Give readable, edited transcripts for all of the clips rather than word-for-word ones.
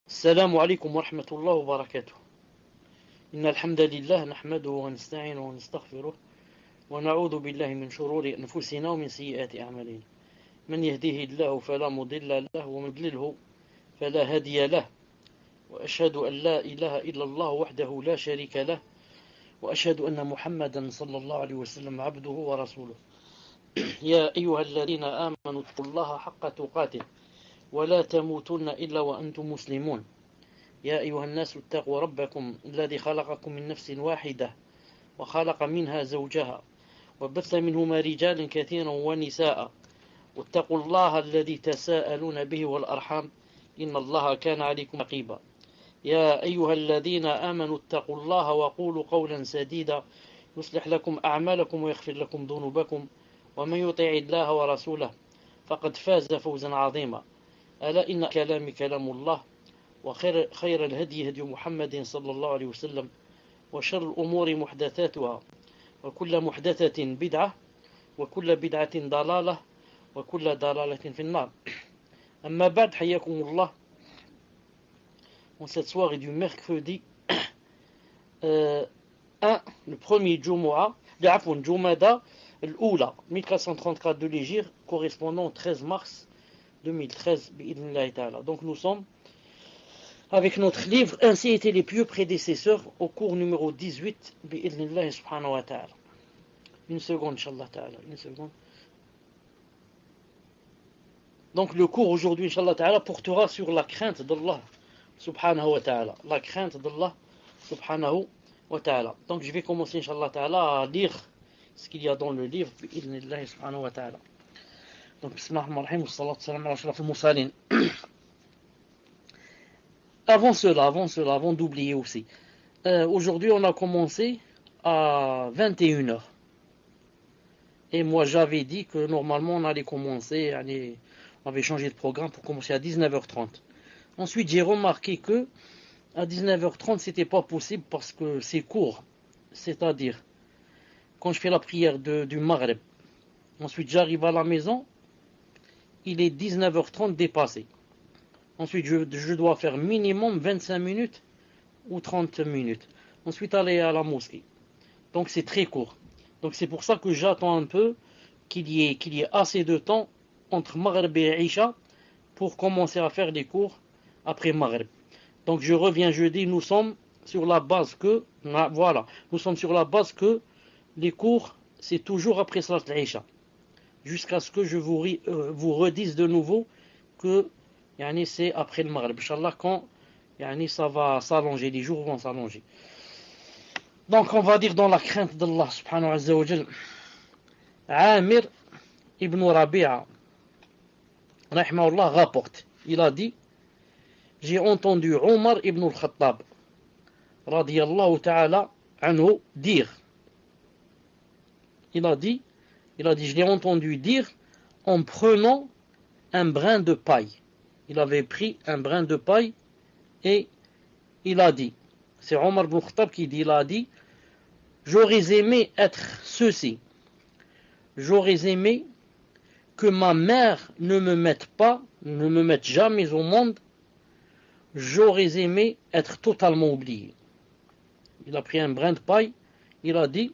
السلام عليكم ورحمة الله وبركاته. إن الحمد لله نحمده ونستعينه ونستغفره ونعوذ بالله من شرور أنفسنا ومن سيئات أعمالنا. من يهديه الله فلا مضل له ومن يضلله فلا هادي له، وأشهد أن لا إله إلا الله وحده لا شريك له، وأشهد أن محمدا صلى الله عليه وسلم عبده ورسوله. يا أيها الذين آمنوا اتقوا الله حق تقاته ولا تموتن إلا وأنتم مسلمون. يا أيها الناس اتقوا ربكم الذي خلقكم من نفس واحدة وخلق منها زوجها وبث منهما رجالا كثيرا ونساء، واتقوا الله الذي تساءلون به والأرحام إن الله كان عليكم رقيبا. يا أيها الذين آمنوا اتقوا الله وقولوا قولا سديدا يصلح لكم أعمالكم ويغفر لكم ذنوبكم، ومن يطع الله ورسوله فقد فاز فوزا عظيما. ألا إن كلامي كلام الله، وخير الهدي هدي محمد صلى الله عليه وسلم، وشر الأمور محدثاتها، وكل محدثة بدعة، وكل بدعة ضلالة، وكل ضلالة في النار. أما بعد، حياكم الله. En cette soirée du mercredi 1, le premier Jumu'ah, Jumada l'Oula, 1434 de l'Hégire, correspondant au 13 mars 2013. Donc nous sommes avec notre livre Ainsi étaient les pieux prédécesseurs, au cours numéro 18 bi'idhnillahi subhanahu wa ta'ala. Une seconde, inshallah ta'ala, une seconde. Donc le cours aujourd'hui, inshallah ta'ala, portera sur la crainte d'Allah subhanahu wa ta'ala. La crainte d'Allah subhanahu wa ta'ala. Donc je vais commencer, inshallah ta'ala, à lire ce qu'il y a dans le livre bi'idhnillahi subhanahu wa ta'ala. Donc bismillahirrahmanirrahim, wa salatu salam ala ashrafil mursalin. Avant cela, avant d'oublier aussi, aujourd'hui on a commencé à 21h. Et moi j'avais dit que normalement on allait commencer, on avait changé de programme pour commencer à 19h30. Ensuite j'ai remarqué que à 19h30 c'était pas possible parce que c'est court. C'est-à-dire, quand je fais la prière du Maghreb, ensuite j'arrive à la maison, il est 19h30 dépassé. Ensuite, je dois faire minimum 25 minutes ou 30 minutes. Ensuite, aller à la mosquée. Donc, c'est très court. Donc, c'est pour ça que j'attends un peu qu'il y ait assez de temps entre Maghreb et Isha pour commencer à faire les cours après Maghreb. Donc, je reviens jeudi. Nous sommes sur la base que, les cours, c'est toujours après Salat al-Isha. Jusqu'à ce que je vous redise de nouveau que c'est après le Maghreb. Inch'Allah, quand ça va s'allonger, les jours vont s'allonger. Donc, on va dire dans la crainte d'Allah subhanahu wa ta'ala. Amir ibn Rabi'a, rahimahullah, rapporte. Il a dit, j'ai entendu Omar ibn al-Khattab, radiyallahu ta'ala anhu, dire. Il a dit, je l'ai entendu dire en prenant un brin de paille. Il avait pris un brin de paille et il a dit, c'est Omar ibn Khattab qui dit, il a dit, j'aurais aimé être ceci. J'aurais aimé que ma mère ne me mette jamais au monde. J'aurais aimé être totalement oublié. Il a pris un brin de paille, il a dit,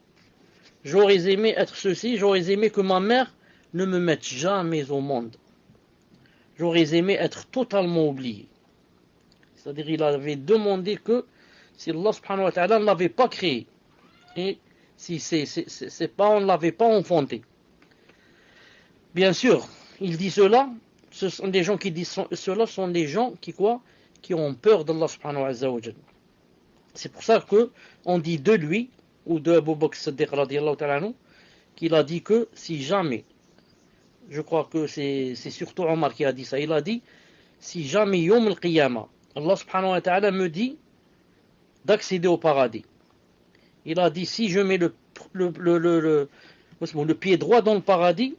j'aurais aimé être ceci, j'aurais aimé que ma mère ne me mette jamais au monde. J'aurais aimé être totalement oublié. C'est-à-dire, il avait demandé que si Allah subhanahu wa ta'ala ne l'avait pas créé, et si on ne l'avait pas enfanté. Bien sûr, il dit cela, ce sont des gens qui disent cela, sont des gens qui ont peur d'Allah subhanahu wa ta'ala. C'est pour ça que on dit de lui, ou de Abu Bakr Siddiq radiyallahu ta'ala anhu, qu'il a dit que si jamais, je crois que c'est surtout Omar qui a dit ça, il a dit, si jamais Yom al-Qiyamah, Allah subhanahu wa ta'ala me dit d'accéder au paradis. Il a dit, si je mets le pied droit dans le paradis,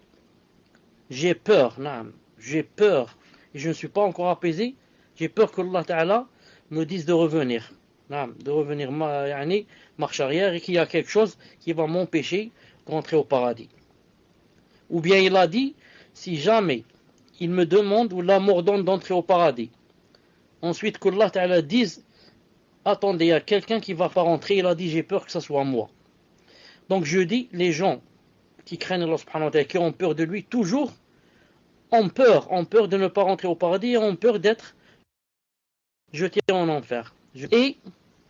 j'ai peur, et je ne suis pas encore apaisé, j'ai peur que Allah ta'ala me dise de revenir, marche arrière, et qu'il y a quelque chose qui va m'empêcher de rentrer au paradis. Ou bien il a dit, si jamais il me demande ou la m'ordonne d'entrer au paradis, ensuite qu'Allah Ta'ala dise attendez, il y a quelqu'un qui va pas rentrer, il a dit j'ai peur que ce soit moi. Donc je dis, les gens qui craignent Allah subhanahu wa ta'ala, qui ont peur de lui, toujours ont peur de ne pas rentrer au paradis et ont peur d'être jetés en enfer. Et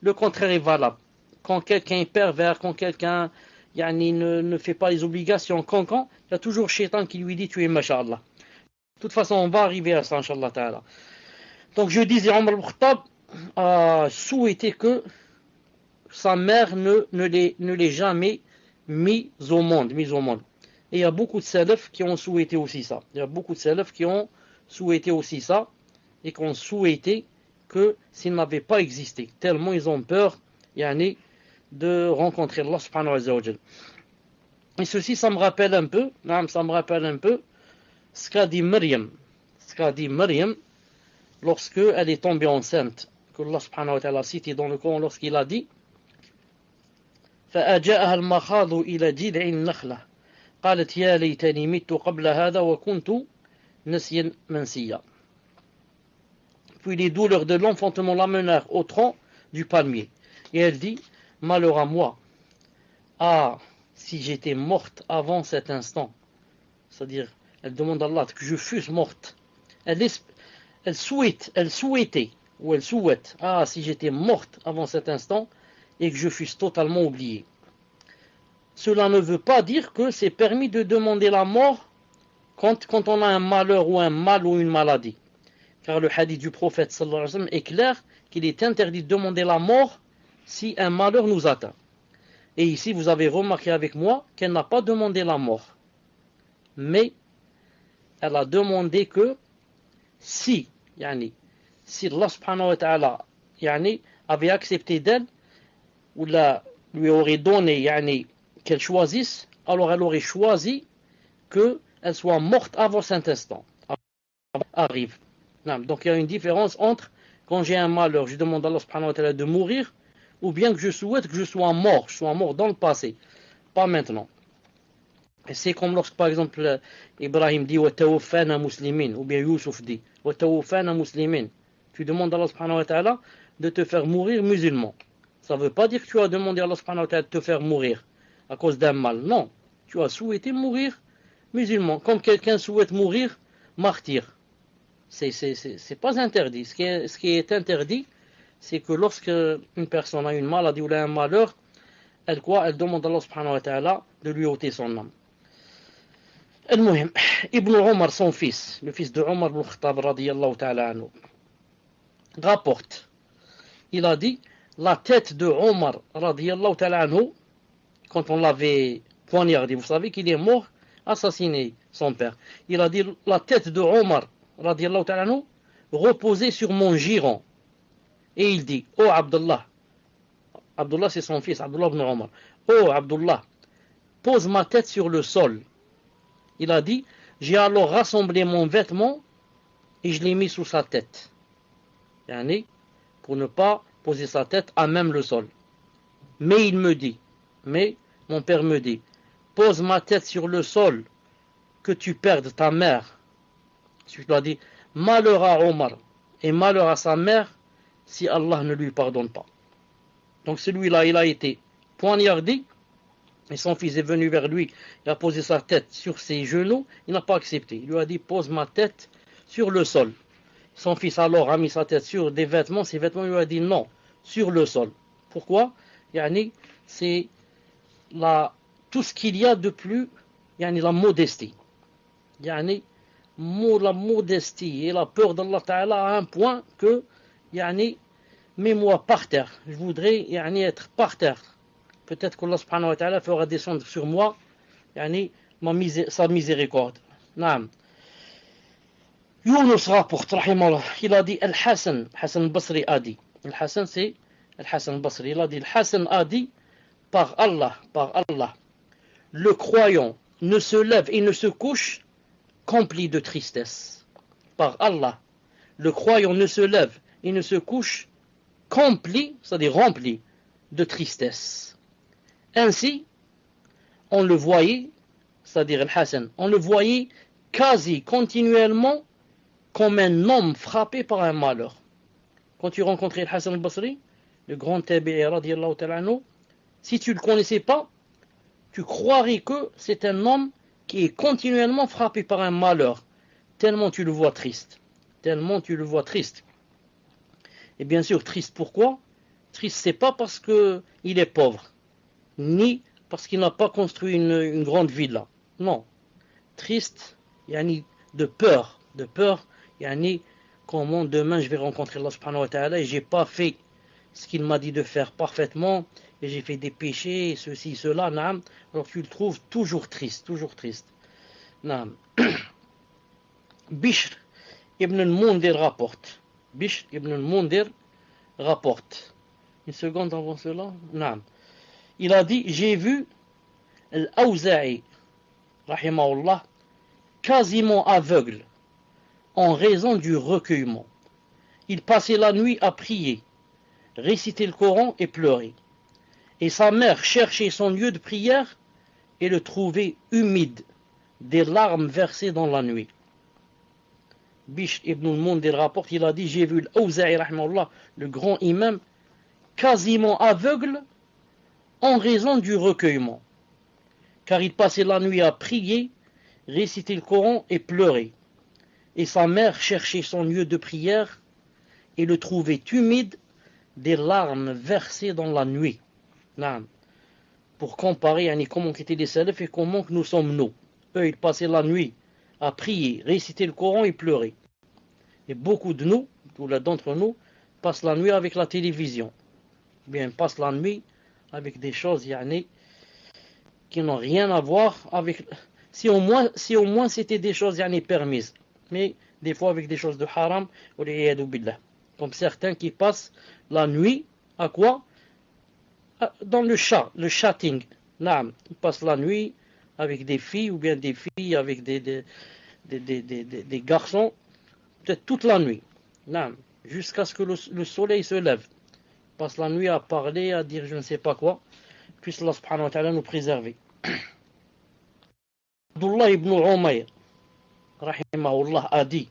le contraire est valable. Quand quelqu'un est pervers, quand quelqu'un ne fait pas les obligations, quand, il y a toujours Shaitan qui lui dit tu es masha'Allah. De toute façon, on va arriver à ça, Inch'Allah Ta'ala. Donc je disais, Omar al-Khattab a souhaité que sa mère ne l'ait jamais mise au monde. Et il y a beaucoup de salafs qui ont souhaité aussi ça. Il y a beaucoup de salafs qui ont souhaité aussi ça et qui ont souhaité que s'il n'avait pas existé, tellement ils ont peur de rencontrer Allah subhanahu wa ta'ala. Et ceci, ça me rappelle un peu ce qu'a dit Maryam. Lorsque elle est tombée enceinte, que Allah subhanahu wa ta'ala a cité dans le Coran lorsqu'il a dit فأجاءها المخاض إلى جذع النخلة قالت يا ليتني مت قبل هذا وكنت نسيا منسيا. Puis les douleurs de l'enfantement l'amenèrent au tronc du palmier. Et elle dit, malheur à moi, ah, si j'étais morte avant cet instant. C'est-à-dire, elle demande à Allah que je fusse morte. Elle souhaite, ah, si j'étais morte avant cet instant, et que je fusse totalement oublié. Cela ne veut pas dire que c'est permis de demander la mort quand on a un malheur ou un mal ou une maladie. Car le hadith du prophète sallallahu alayhi wa sallam est clair qu'il est interdit de demander la mort si un malheur nous atteint. Et ici, vous avez remarqué avec moi qu'elle n'a pas demandé la mort. Mais elle a demandé que si Allah subhanahu wa ta'ala avait accepté d'elle, ou lui aurait donné qu'elle choisisse, alors elle aurait choisi qu'elle soit morte avant cet instant. Arrive. Donc il y a une différence entre quand j'ai un malheur, je demande à Allah subhanahu wa ta'ala de mourir, ou bien que je souhaite que je sois mort dans le passé, pas maintenant. Et c'est comme lorsque par exemple Ibrahim dit wa tawaffana muslimin, ou bien Youssouf dit wa tawaffana muslimin. Tu demandes à Allah subhanahu wa ta'ala de te faire mourir musulman. Ça ne veut pas dire que tu as demandé à Allah subhanahu wa ta'ala de te faire mourir à cause d'un mal. Non, tu as souhaité mourir musulman. Comme quelqu'un souhaite mourir martyr. C'est pas interdit. Ce qui est interdit, c'est que lorsque une personne a une maladie ou un malheur, elle demande à Allah subhanahu wa ta'ala de lui ôter son âme. Al-Muhim, Ibn Omar, son fils, le fils de Omar ibn Khattab radiyallahu ta'ala anhu, rapporte. Il a dit, la tête de Omar radiyallahu ta'ala anhu, quand on l'avait poignardé, vous savez qu'il est mort, assassiné son père. Il a dit, la tête de Omar radiyallahu ta'ala anhu reposait sur mon giron. Et il dit, oh Abdullah c'est son fils, Abdullah ibn Omar, oh Abdullah, pose ma tête sur le sol. Il a dit, j'ai alors rassemblé mon vêtement et je l'ai mis sous sa tête. Pour ne pas poser sa tête à même le sol. Mais mon père me dit, pose ma tête sur le sol, que tu perdes ta mère. Je lui ai dit, malheur à Omar et malheur à sa mère si Allah ne lui pardonne pas. Donc celui-là, il a été poignardé et son fils est venu vers lui, il a posé sa tête sur ses genoux, il n'a pas accepté. Il lui a dit, pose ma tête sur le sol. Son fils alors a mis sa tête sur des vêtements, ses vêtements lui a dit non, sur le sol. Pourquoi? C'est tout ce qu'il y a de plus, la modestie. La modestie et la peur d'Allah Ta'ala à un point que, mets-moi par terre. Je voudrais être par terre. Peut-être qu'Allah subhanahu wa ta'ala fera descendre sur moi sa miséricorde. Naam. Yunus rapporte, rahimahullah, il a dit Al-Hassan Basri a dit. Al-Hassan c'est Al-Hassan Basri. Il a dit Al-Hassan a dit par Allah, le croyant ne se lève et ne se couche qu'empli de tristesse. Par Allah, le croyant ne se lève et ne se couche qu'empli, c'est-à-dire rempli de tristesse. Ainsi, on le voyait, c'est-à-dire Al-Hassan, on le voyait quasi continuellement comme un homme frappé par un malheur. quand tu rencontrais Hassan al-Basri, le grand tabi'i radiyallahu ta'ala anhu, si tu ne le connaissais pas, tu croirais que c'est un homme qui est continuellement frappé par un malheur, tellement tu le vois triste. Tellement tu le vois triste. Et bien sûr, triste pourquoi? Triste, c'est pas parce qu'il est pauvre, ni parce qu'il n'a pas construit une grande villa. Non. Triste, yani de peur, yani comment demain je vais rencontrer Allah subhanahu wa ta'ala et j'ai pas fait ce qu'il m'a dit de faire parfaitement et j'ai fait des péchés, ceci, cela, naam. Alors tu le trouves toujours triste, naam. Bishr ibn al-Mundir rapporte. Bishr ibn al-Mundir rapporte. Une seconde avant cela, naam. Il a dit, j'ai vu Al-Awza'i, rahimahullah, quasiment aveugle, en raison du recueillement. Il passait la nuit à prier, réciter le Coran et pleurer. Et sa mère cherchait son lieu de prière et le trouvait humide, des larmes versées dans la nuit. Bishr ibn al-Mundir rapporte, il a dit, j'ai vu l'Awza'i, rahimahullah, le grand imam, quasiment aveugle, en raison du recueillement. Car il passait la nuit à prier, réciter le Coran et pleurer. Et sa mère cherchait son lieu de prière et le trouvait humide, des larmes versées dans la nuit. Pour comparer comment étaient les salafs et comment nous sommes nous. Eux, ils passaient la nuit à prier, réciter le Coran et pleurer. Et beaucoup de nous, d'entre nous, passent la nuit avec la télévision. Bien, passent la nuit avec des choses qui n'ont rien à voir avec... Si au moins c'était des choses permises. Mais des fois avec des choses de haram, comme certains qui passent la nuit, à quoi? Dans le chatting. Ils passent la nuit avec des filles, ou bien des filles avec des garçons, peut-être toute la nuit. Jusqu'à ce que le soleil se lève. Ils passent la nuit à parler, à dire je ne sais pas quoi. Puisse Allah subhanahu wa ta'ala nous préserver. Abdullah ibn Umayr, rahimahullah, a dit,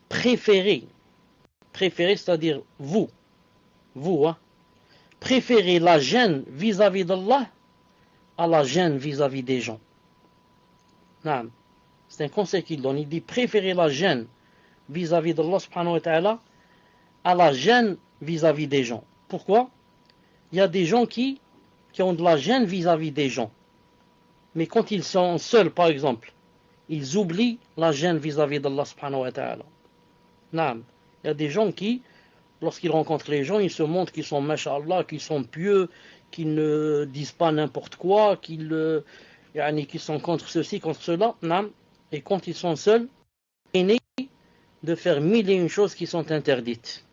préférez, c'est-à-dire vous, préférez la gêne vis-à-vis d'Allah à la gêne vis-à-vis des gens. C'est un conseil qu'il donne. Il dit, préférez la gêne vis-à-vis d'Allah subhanahu wa ta'ala à la gêne vis-à-vis des gens. Pourquoi? Il y a des gens qui ont de la gêne vis-à-vis des gens. Mais quand ils sont seuls, par exemple, ils oublient la gêne vis-à-vis d'Allah subhanahu wa ta'ala. Il y a des gens qui, lorsqu'ils rencontrent les gens, ils se montrent qu'ils sont masha'Allah, qu'ils sont pieux, qu'ils ne disent pas n'importe quoi, qu'ils sont contre ceci, contre cela. Et quand ils sont seuls, ils sont de faire mille et une choses qui sont interdites.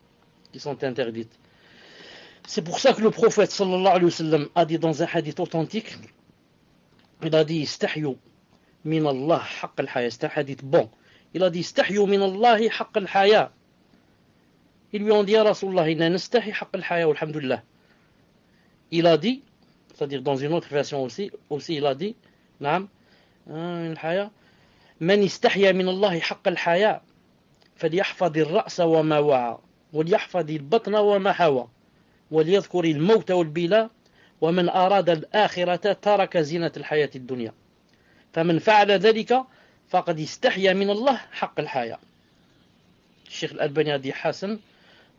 C'est pour ça que le prophète sallallahu alayhi wa sallam a dit dans un hadith authentique, il a dit istahyu min Allah haqq al-haya. C'est un hadith bon. Il a dit istahyu min Allah haqq al-haya. Ils lui ont dit à Rasulullah, inna nastahi haqq al-haya walhamdulillah. Il a dit, c'est-à-dire dans une autre version aussi il a dit, naam, al-haya, man istahya min Allah haqq al-haya فليحفظ الرأس وما وعى وليحفظ البطن وما حوى وليذكر الموت والبلاء ومن أراد الآخرة ترك زينة الحياة الدنيا فمن فعل ذلك فقد استحيا من الله حق الحياة. Cheikh Al-Albani a dit Hassan,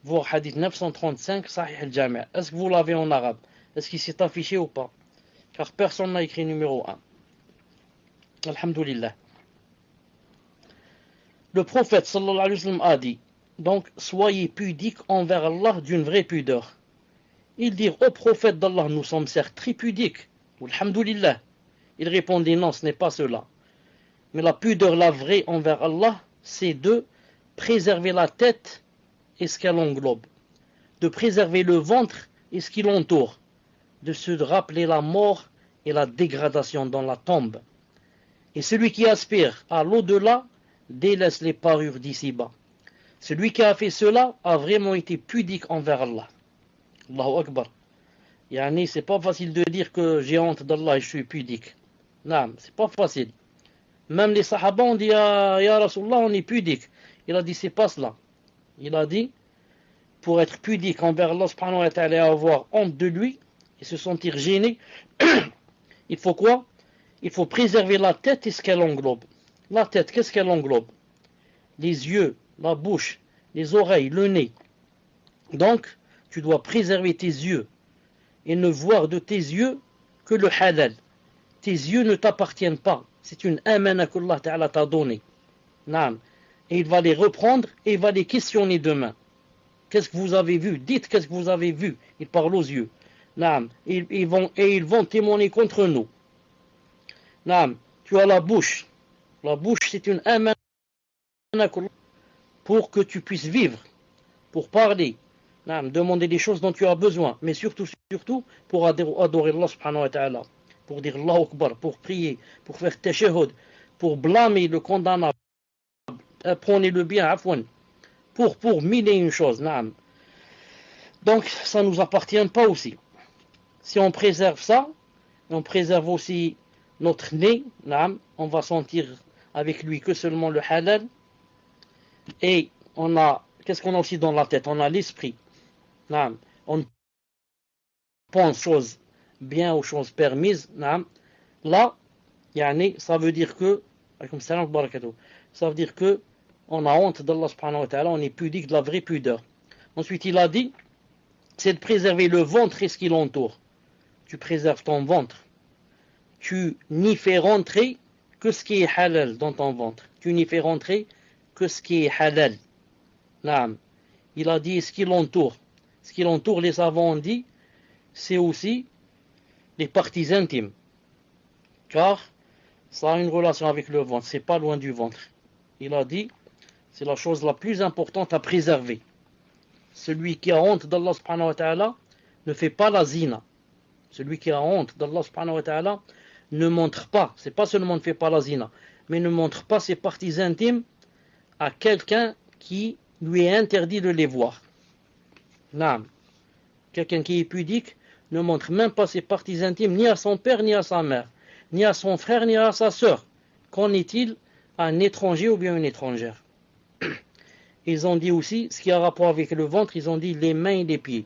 voir hadith 935 Sahih al-Jami'. Est-ce que vous l'avez en arabe? Est-ce qu'il s'est affiché ou pas? Car personne n'a écrit numéro 1. Alhamdulillah. Le prophète sallallahu alayhi wa sallam a dit, donc soyez pudiques envers Allah d'une vraie pudeur. Ils dirent au prophète d'Allah, nous sommes certes très pudiques. Alhamdulillah. Il répondit, non, ce n'est pas cela. Mais la pudeur, la vraie envers Allah, c'est de préserver la tête et ce qu'elle englobe, de préserver le ventre et ce qui l'entoure, de se rappeler la mort et la dégradation dans la tombe. Et celui qui aspire à l'au-delà délaisse les parures d'ici-bas. Celui qui a fait cela a vraiment été pudique envers Allah. Allahu Akbar. C'est pas facile de dire que j'ai honte d'Allah et je suis pudique. Non, c'est pas facile. Même les sahaba ont dit, ya Rasulallah, on est pudique. Il a dit, c'est pas cela. Il a dit, pour être pudique envers Allah subhanahu wa ta'ala et avoir honte de lui et se sentir gêné, il faut quoi? Il faut préserver la tête et ce qu'elle englobe. La tête, qu'est-ce qu'elle englobe? Les yeux, la bouche, les oreilles, le nez. Donc, tu dois préserver tes yeux et ne voir de tes yeux que le halal. Tes yeux ne t'appartiennent pas. C'est une amana qu'Allah Ta'ala t'a donnée. Naam. Et il va les reprendre et il va les questionner demain. Qu'est-ce que vous avez vu? Dites qu'est-ce que vous avez vu. Il parle aux yeux. Naam. Et ils vont témoigner contre nous. Naam. Tu as la bouche. La bouche, c'est une amana pour que tu puisses vivre, pour parler, naam, demander des choses dont tu as besoin, mais surtout pour adorer Allah subhanahu wa ta'ala, pour dire Allahu Akbar, pour prier, pour faire tashahhud, pour blâmer le condamnable, prenez le bien, afwan, pour mille et une choses, naam. Donc, ça ne nous appartient pas aussi. Si on préserve ça, on préserve aussi notre nez, naam, on va sentir avec lui que seulement le halal. Et qu'est-ce qu'on a aussi dans la tête? On a l'esprit. Naam. On pense choses bien aux choses permises. Naam. Là, ça veut dire que, ça veut dire que on a honte d'Allah subhanahu wa ta'ala, on est pudique de la vraie pudeur. Ensuite, il a dit, c'est de préserver le ventre et ce qui l'entoure. Tu préserves ton ventre. Tu n'y fais rentrer que ce qui est halal dans ton ventre. Tu n'y fais rentrer que ce qui est halal. Naam. Il a dit ce qui l'entoure. Ce qui l'entoure, les savants ont dit, c'est aussi les parties intimes. Car ça a une relation avec le ventre, c'est pas loin du ventre. Il a dit, c'est la chose la plus importante à préserver. Celui qui a honte d'Allah subhanahu wa ta'ala ne fait pas la zina. Celui qui a honte d'Allah subhanahu wa ta'ala ne montre pas, c'est pas seulement ne fait pas la zina, mais ne montre pas ses parties intimes à quelqu'un qui lui est interdit de les voir. Naam. Quelqu'un qui est pudique ne montre même pas ses parties intimes ni à son père ni à sa mère, ni à son frère ni à sa sœur. Qu'en est-il à un étranger ou bien une étrangère? Ils ont dit aussi, ce qui a rapport avec le ventre, ils ont dit les mains et les pieds.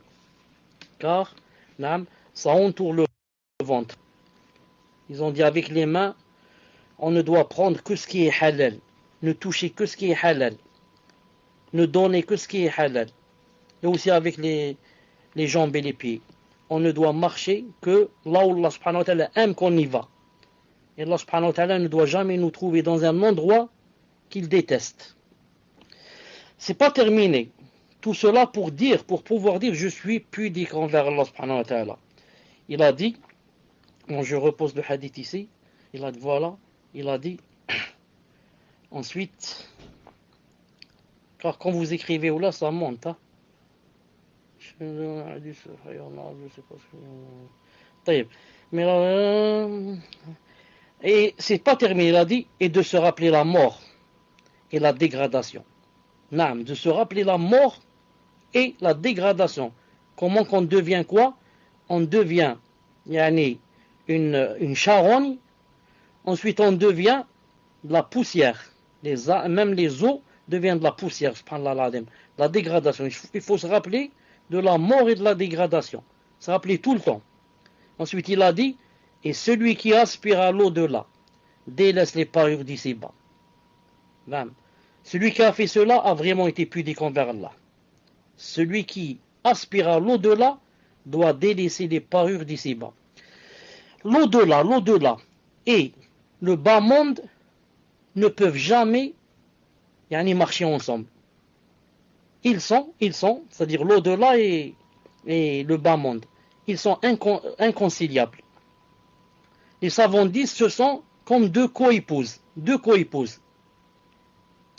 Car, naam, ça entoure le ventre. Ils ont dit avec les mains, on ne doit prendre que ce qui est halal, ne toucher que ce qui est halal, ne donner que ce qui est halal. Et aussi avec les jambes et les pieds. On ne doit marcher que là où Allah subhanahu wa ta'ala aime qu'on y va. Et Allah subhanahu wa ta'ala ne doit jamais nous trouver dans un endroit qu'il déteste. C'est pas terminé. Tout cela pour pouvoir dire je suis pudique envers Allah subhanahu wa ta'ala. Il a dit, bon, je repose le hadith ici, il a dit, ensuite, car quand vous écrivez ou là, ça monte, hein. Mais là, et c'est pas terminé, il a dit, et de se rappeler la mort et la dégradation. Naam, de se rappeler la mort et la dégradation. Comment qu'on devient quoi? On devient une charogne, ensuite on devient de la poussière. Même les os deviennent de la poussière, la dégradation. Il faut se rappeler de la mort et de la dégradation. Se rappeler tout le temps. Ensuite il a dit, et celui qui aspire à l'au-delà délaisse les parures d'ici-bas. Celui qui a fait cela a vraiment été pudique envers Allah. Celui qui aspire à l'au-delà doit délaisser les parures d'ici-bas. L'au-delà et le bas monde ne peuvent jamais marcher ensemble. Ils sont, c'est-à-dire l'au-delà et le bas monde, ils sont inconciliables. Les savants disent ce sont comme deux co-épouses.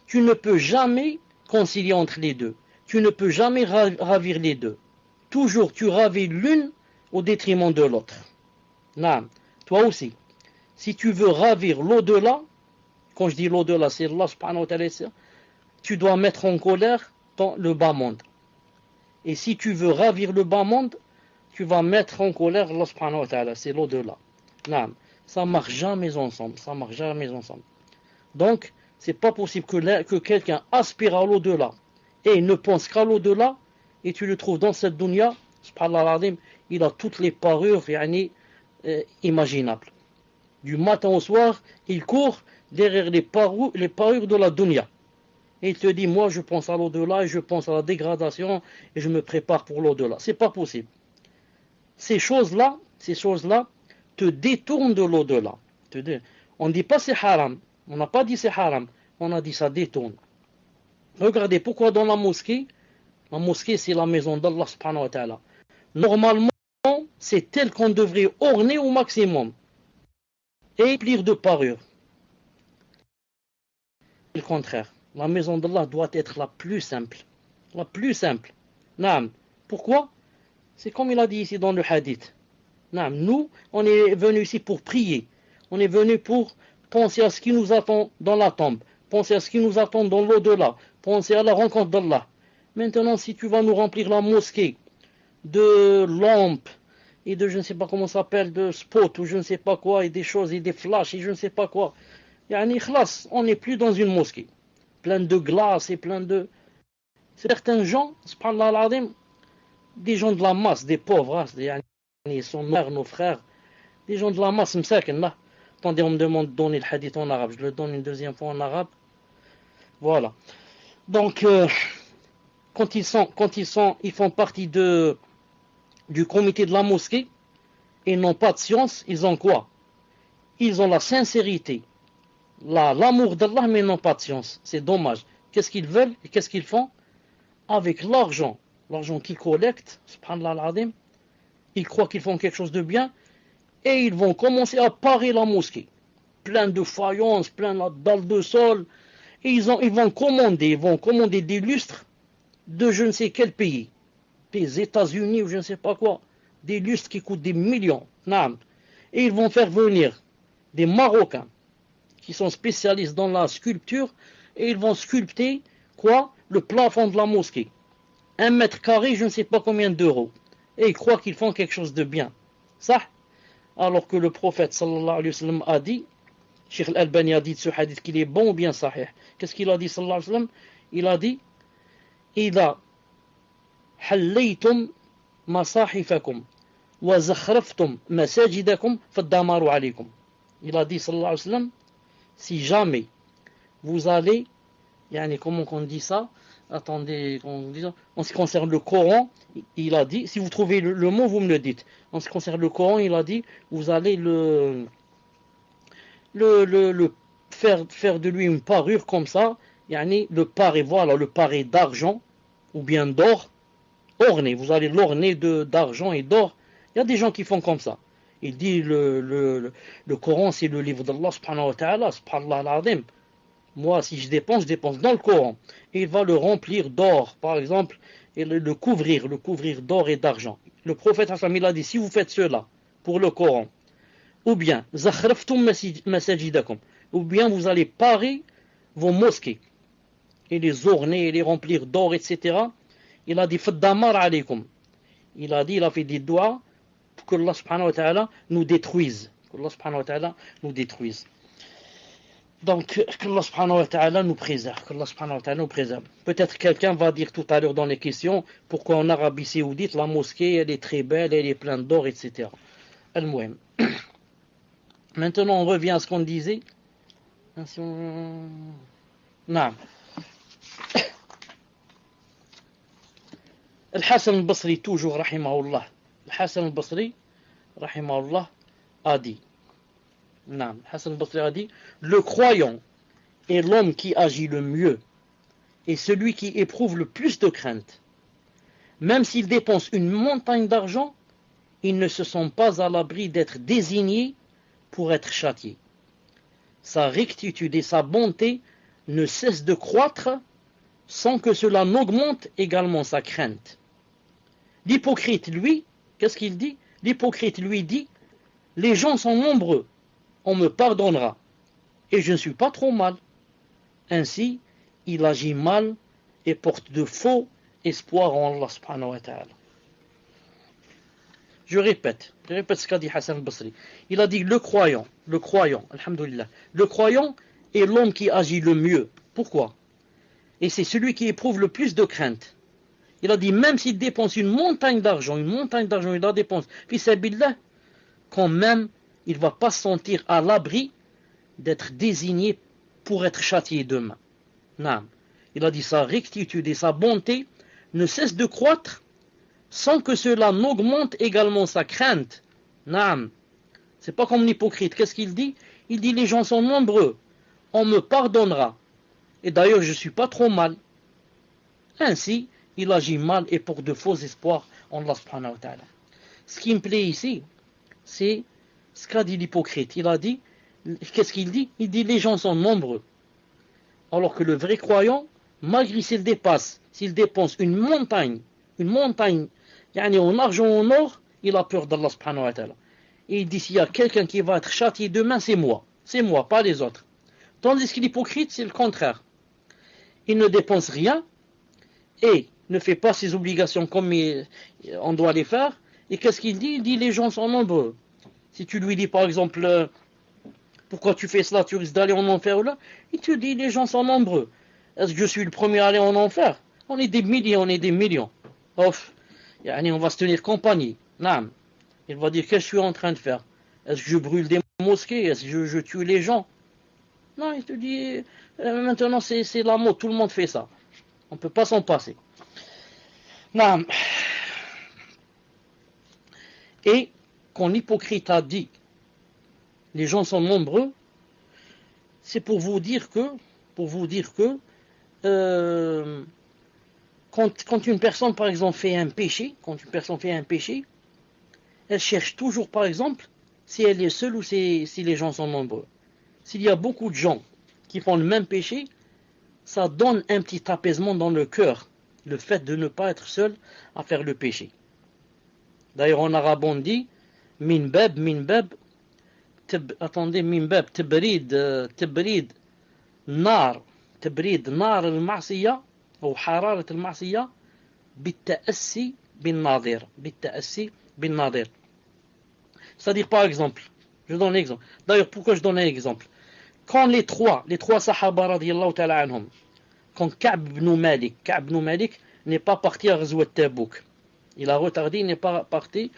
Tu ne peux jamais concilier entre les deux. Tu ne peux jamais ravir les deux. Toujours tu ravis l'une au détriment de l'autre. Non, toi aussi. Si tu veux ravir l'au-delà, quand je dis l'au-delà, c'est Allah subhanahu wa ta'ala, tu dois mettre en colère le bas monde. Et si tu veux ravir le bas monde, tu vas mettre en colère Allah subhanahu wa ta'ala, c'est l'au-delà. Non, ça marche jamais ensemble, Donc, c'est pas possible que quelqu'un aspire à l'au-delà et ne pense qu'à l'au-delà et tu le trouves dans cette dunya, subhanallah al-azim, il a toutes les parures imaginables. Du matin au soir, il court derrière les parures de la dunya. Et il te dit, moi je pense à l'au-delà, et je pense à la dégradation, et je me prépare pour l'au-delà. C'est pas possible. Ces choses-là te détournent de l'au-delà. On ne dit pas c'est haram, on n'a pas dit c'est haram, on a dit ça détourne. Regardez, pourquoi dans la mosquée c'est la maison d'Allah subhanahu wa ta'ala. Normalement, c'est tel qu'on devrait orner au maximum et remplir de parures. Le contraire, la maison d'Allah doit être la plus simple. La plus simple. Naam. Pourquoi? C'est comme il a dit ici dans le hadith. Naam. Nous, on est venus ici pour prier. On est venus pour penser à ce qui nous attend dans la tombe, penser à ce qui nous attend dans l'au-delà, penser à la rencontre d'Allah. Maintenant, si tu vas nous remplir la mosquée de lampes et de je ne sais pas comment ça s'appelle, de spots ou je ne sais pas quoi, et des choses et des flashs et je ne sais pas quoi, on n'est plus dans une mosquée plein de glace et plein de... Certains gens, subhanallah al-azim, des gens de la masse, des pauvres, sont nos frères, des gens de la masse, là. Attendez, on me demande de donner le hadith en arabe, je le donne une deuxième fois en arabe. Voilà. Donc, quand ils font partie du comité de la mosquée, et n'ont pas de science, ils ont quoi? Ils ont la sincérité, l'amour d'Allah, mais ils n'ont pas de science. C'est dommage. Qu'est-ce qu'ils veulent et qu'est-ce qu'ils font? Avec l'argent qu'ils collectent, subhanallah al-azim, ils croient qu'ils font quelque chose de bien, et ils vont commencer à parer la mosquée. Plein de faïences, plein de dalles de sol, et ils vont commander des lustres de je ne sais quel pays, des États-Unis ou je ne sais pas quoi, des lustres qui coûtent des millions, et ils vont faire venir des Marocains qui sont spécialistes dans la sculpture, et ils vont sculpter quoi? Le plafond de la mosquée. 1 mètre carré, je ne sais pas combien d'euros. Et ils croient qu'ils font quelque chose de bien. Ça, alors que le prophète sallallahu alayhi wa sallam a dit, Cheikh Al-Albani a dit de ce hadith qu'il est bon ou bien sahih. Qu'est-ce qu'il a dit sallallahu alayhi wa sallam? Il a dit, إذا حليتم مصاحفكم وزخرفتم مساجدكم فالدمار عليكم. Il a dit sallallahu alayhi wa sallam, si jamais vous allez, comment on dit ça? Attendez, en ce qui concerne le Coran, il a dit, si vous trouvez le mot, vous me le dites. En ce qui concerne le Coran, il a dit, vous allez le faire de lui une parure comme ça, le paré d'argent, ou bien d'or, orné, vous allez l'orner d'argent et d'or. Il y a des gens qui font comme ça. Il dit, le Coran, c'est le livre d'Allah, subhanahu wa ta'ala, subhanallah al-azim. Moi, si je dépense dans le Coran. Et il va le remplir d'or, par exemple, et le couvrir d'or et d'argent. Le prophète, il a dit, si vous faites cela pour le Coran, ou bien, zakhraftum masajidakum, ou bien vous allez parer vos mosquées, et les orner, et les remplir d'or, etc. Il a dit, faddamar alaykum. Il a fait des doigts pour que Allah subhanahu wa ta'ala nous détruise. Donc, qu'Allah subhanahu wa ta'ala nous préserve. Peut-être quelqu'un va dire tout à l'heure dans les questions pourquoi en Arabie Saoudite la mosquée elle est très belle, elle est pleine d'or, etc. Al-Muhim. Maintenant on revient à ce qu'on disait. Non. Al-Hassan al-Basri, toujours, rahimahullah. Al-Hassan al-Basri, rahimahullah, a dit. Non, Hassan al-Basri a dit, le croyant est l'homme qui agit le mieux et celui qui éprouve le plus de crainte. Même s'il dépense une montagne d'argent, il ne se sent pas à l'abri d'être désigné pour être châtié. Sa rectitude et sa bonté ne cessent de croître sans que cela n'augmente également sa crainte. L'hypocrite, lui, qu'est-ce qu'il dit? L'hypocrite, lui, dit, les gens sont nombreux, on me pardonnera, et je ne suis pas trop mal. Ainsi, il agit mal et porte de faux espoirs en Allah subhanahu wa ta'ala. Je répète ce qu'a dit Hassan al-Basri. Il a dit le croyant, alhamdoulilah, le croyant est l'homme qui agit le mieux. Pourquoi? Et c'est celui qui éprouve le plus de crainte. Il a dit, même s'il dépense une montagne d'argent, il la dépense, fi sabilillah, quand même, il ne va pas se sentir à l'abri d'être désigné pour être châtié demain. Non. Il a dit, sa rectitude et sa bonté ne cessent de croître sans que cela n'augmente également sa crainte. Non. C'est pas comme l'hypocrite. Qu'est-ce qu'il dit? Il dit, les gens sont nombreux, on me pardonnera. Et d'ailleurs, je ne suis pas trop mal. Ainsi, il agit mal et pour de faux espoirs en Allah subhanahu wa ta'ala. Ce qui me plaît ici, c'est ce qu'a dit l'hypocrite. Il a dit, qu'est-ce qu'il dit? Il dit, les gens sont nombreux. Alors que le vrai croyant, malgré s'il dépense une montagne, en argent ou en or, il a peur d'Allah subhanahu wa ta'ala. Et il dit, s'il y a quelqu'un qui va être châtié demain, c'est moi, pas les autres. Tandis que l'hypocrite, c'est le contraire. Il ne dépense rien et ne fait pas ses obligations comme on doit les faire. Et qu'est-ce qu'il dit? Il dit, les gens sont nombreux. Si tu lui dis, par exemple, pourquoi tu fais cela, tu risques d'aller en enfer ou là, il te dit, les gens sont nombreux. Est-ce que je suis le premier à aller en enfer? On est des millions. Ouf, on va se tenir compagnie. Non. Il va dire, qu'est-ce que je suis en train de faire? Est-ce que je brûle des mosquées? Est-ce que je tue les gens? Non, il te dit, maintenant c'est la mode, tout le monde fait ça. On ne peut pas s'en passer. Non. Et quand l'hypocrite a dit, les gens sont nombreux, c'est pour vous dire que quand une personne, par exemple, fait un péché, elle cherche toujours, par exemple, si elle est seule ou si les gens sont nombreux. S'il y a beaucoup de gens qui font le même péché, ça donne un petit apaisement dans le cœur, le fait de ne pas être seul à faire le péché. D'ailleurs, en arabe, on dit min bab, تبريد نار المعصية أو حرارة المعصية بالتأسي بالناظر. C'est-à-dire, par exemple, je donne un exemple. D'ailleurs, pourquoi je donne un exemple? Quand les trois sahaba radiyallahu ta'ala anhum, quand Ka'b ibn Malik n'est pas parti à Ghazwat Tabouk, il a retardé, il n'est pas parti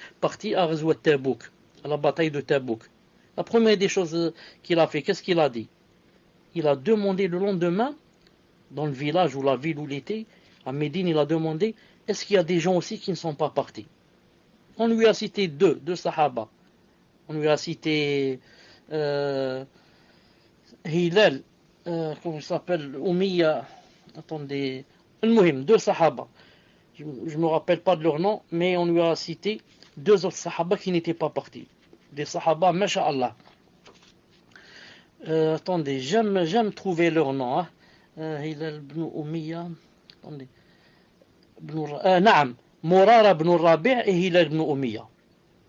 à Ghazwat Tabouk, à la bataille de Tabouk. La première des choses qu'il a fait, qu'est-ce qu'il a dit? Il a demandé le lendemain, dans le village ou la ville où il était, à Médine, il a demandé, est-ce qu'il y a des gens aussi qui ne sont pas partis? On lui a cité deux sahaba. On lui a cité Hilal, comment il s'appelle, Umiya, attendez, deux sahaba. Je ne me rappelle pas de leur nom, mais on lui a cité deux autres sahaba qui n'étaient pas partis. Des sahaba, masha'Allah. Attendez, j'aime trouver leur nom. Hein. Hilal ibn Umiya. Attendez. Naam. Murara ibn Rabi' et Hilal ibn Umiya.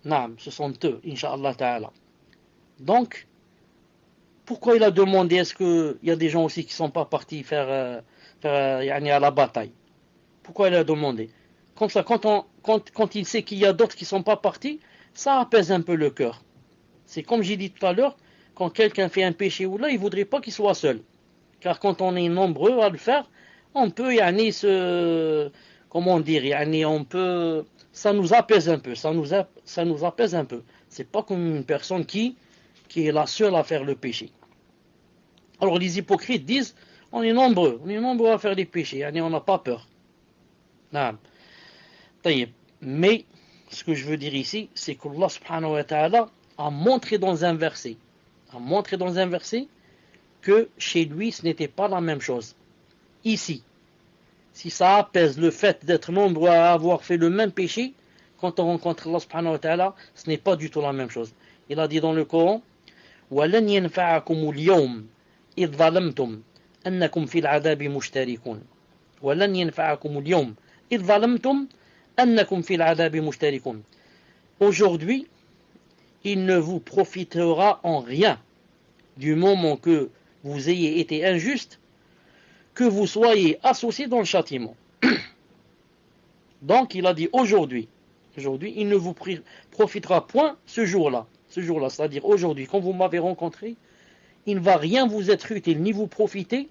Naam, ce sont eux, Inch'Allah ta'ala. Donc, pourquoi il a demandé, est-ce qu'il y a des gens aussi qui ne sont pas partis faire à la bataille? Pourquoi il a demandé? Comme ça, quand il sait qu'il y a d'autres qui ne sont pas partis, ça apaise un peu le cœur. C'est comme j'ai dit tout à l'heure, quand quelqu'un fait un péché ou là, il ne voudrait pas qu'il soit seul. Car quand on est nombreux à le faire, on peut, ça nous apaise un peu, ça nous apaise un peu. C'est pas comme une personne qui est la seule à faire le péché. Alors les hypocrites disent, on est nombreux à faire des péchés, on n'a pas peur. Non. Mais, ce que je veux dire ici, c'est qu'Allah subhanahu wa ta'ala a montré dans un verset que chez lui ce n'était pas la même chose. Ici, si ça apaise le fait d'être nombreux à avoir fait le même péché, quand on rencontre Allah subhanahu wa ta'ala, ce n'est pas du tout la même chose. Il a dit dans le Coran, وَلَنْ يَنْفَعَكُمُ الْيَوْمِ إِذْ ظَلَمْتُمْ أَنَّكُمْ فِي الْعَذَابِ مُشْتَرِكُونَ وَلَنْ يَنْفَعَكُمُ الْيَوْمِ إِذْ ظَلَمْتُمْ أَنَّكُمْ فِي الْعَذَابِ مُشْتَرِكُونَ. Aujourd'hui, il ne vous profitera en rien du moment que vous ayez été injuste, que vous soyez associés dans le châtiment. Donc il a dit aujourd'hui, il ne vous profitera point ce jour-là, c'est-à-dire aujourd'hui, quand vous m'avez rencontré, il ne va rien vous être utile, ni vous profiter,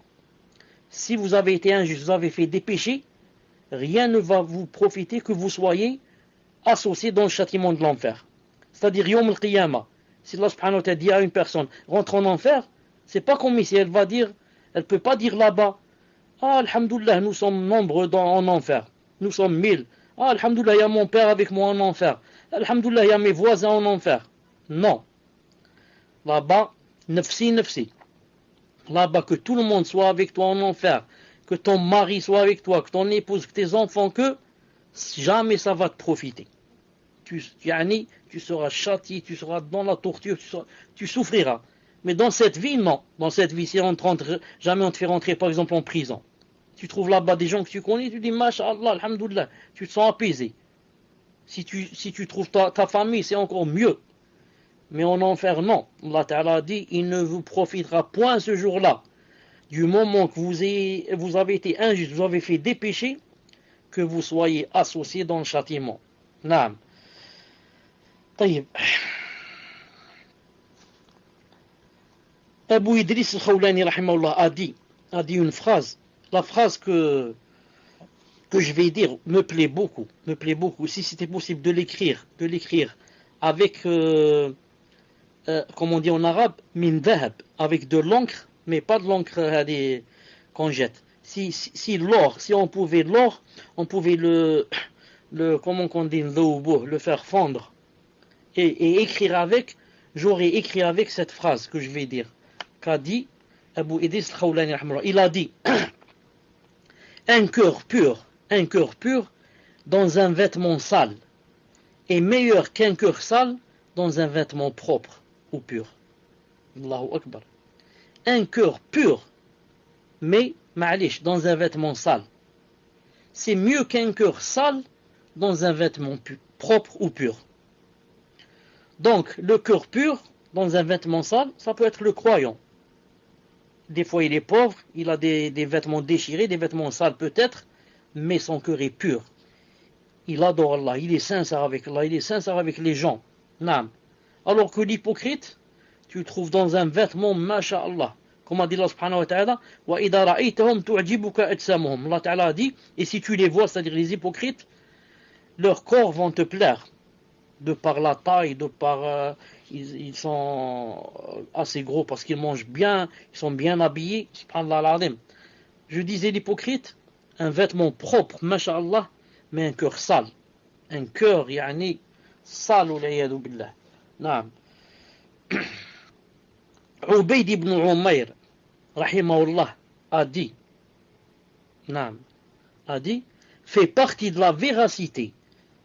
si vous avez été injuste, vous avez fait des péchés, rien ne va vous profiter que vous soyez associé dans le châtiment de l'enfer. C'est-à-dire, Yom al-Qiyamah, si Allah subhanahu wa ta'ala dit à une personne, rentre en enfer, c'est pas comme ici, elle peut pas dire là-bas, ah, alhamdoulilah, nous sommes nombreux en enfer, nous sommes 1000, ah, alhamdoulilah, il y a mon père avec moi en enfer, alhamdoulilah, il y a mes voisins en enfer. Non. Là-bas, nafsi, nafsi. Là-bas, que tout le monde soit avec toi en enfer, que ton mari soit avec toi, que ton épouse, que tes enfants, que jamais ça va te profiter. Tu seras châtié, tu seras dans la torture, tu souffriras. Mais dans cette vie, non. Dans cette vie, si jamais on te fait rentrer, par exemple, en prison. Tu trouves là-bas des gens que tu connais, tu dis, Masha'Allah, alhamdoulilah, tu te sens apaisé. Si tu trouves ta famille, c'est encore mieux. Mais en enfer, non. Allah Ta'ala dit, il ne vous profitera point ce jour-là. Du moment que vous avez été injuste, vous avez fait des péchés, que vous soyez associés dans le châtiment. Naam. طيب. Abu Idris al-Khawlani rahimahullah a dit une phrase. La phrase que je vais dire me plaît beaucoup. Si c'était possible de l'écrire avec, comme on dit en arabe, min dhahab, avec de l'encre, mais pas de l'encre qu'on jette. Si on pouvait comment on dit, le faire fondre et écrire avec, j'aurais écrit avec cette phrase que je vais dire. Qu'a dit Abu Idris al-Khawlani, il a dit un cœur pur dans un vêtement sale est meilleur qu'un cœur sale dans un vêtement propre ou pur. Allahu Akbar. Un cœur pur, mais dans un vêtement sale, c'est mieux qu'un cœur sale dans un vêtement propre ou pur. Donc, le cœur pur dans un vêtement sale, ça peut être le croyant. Des fois, il est pauvre, il a des vêtements déchirés, des vêtements sales peut-être, mais son cœur est pur. Il adore Allah, il est sincère avec Allah, il est sincère avec les gens. Naam. Alors que l'hypocrite, tu le trouves dans un vêtement, masha'Allah. Comme a dit Allah subhanahu wa ta'ala, wa idha ra'aytahum tu'jibuka ajsamuhum. Allah ta'ala a dit, et si tu les vois, c'est-à-dire les hypocrites, leurs corps vont te plaire. De par la taille, ils sont assez gros parce qu'ils mangent bien, ils sont bien habillés. Subhanallah al-azim. Je disais l'hypocrite, un vêtement propre, masha'Allah, mais un cœur sale. Un cœur, sale, l'ayadu billah. Naam. Ubayd ibn Umayr, rahimahullah, a dit, fait partie de la véracité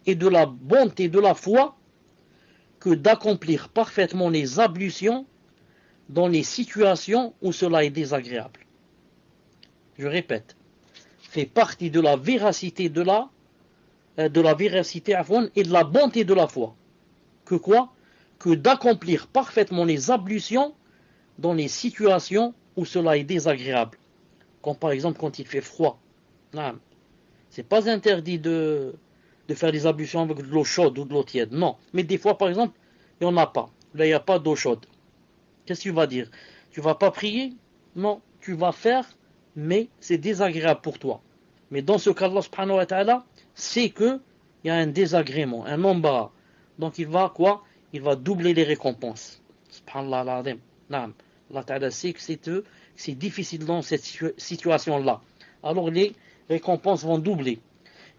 et de la bonté de la foi que d'accomplir parfaitement les ablutions dans les situations où cela est désagréable. Je répète, fait partie de la véracité et de la bonté de la foi. Que quoi? Que d'accomplir parfaitement les ablutions dans les situations où cela est désagréable. Comme par exemple quand il fait froid. C'est pas interdit de faire des ablutions avec de l'eau chaude ou de l'eau tiède. Non. Mais des fois, par exemple, il n'y en a pas. Là, il n'y a pas d'eau chaude. Qu'est-ce que tu vas dire? Tu vas pas prier? Non. Tu vas faire, mais c'est désagréable pour toi. Mais dans ce cas, Allah subhanahu wa ta'ala sait qu'il y a un désagrément, un embarras. Donc il va quoi? Il va doubler les récompenses. Subhanallah al-azim. Naam. Allah ta'ala sait que c'est difficile dans cette situation-là. Alors les récompenses vont doubler.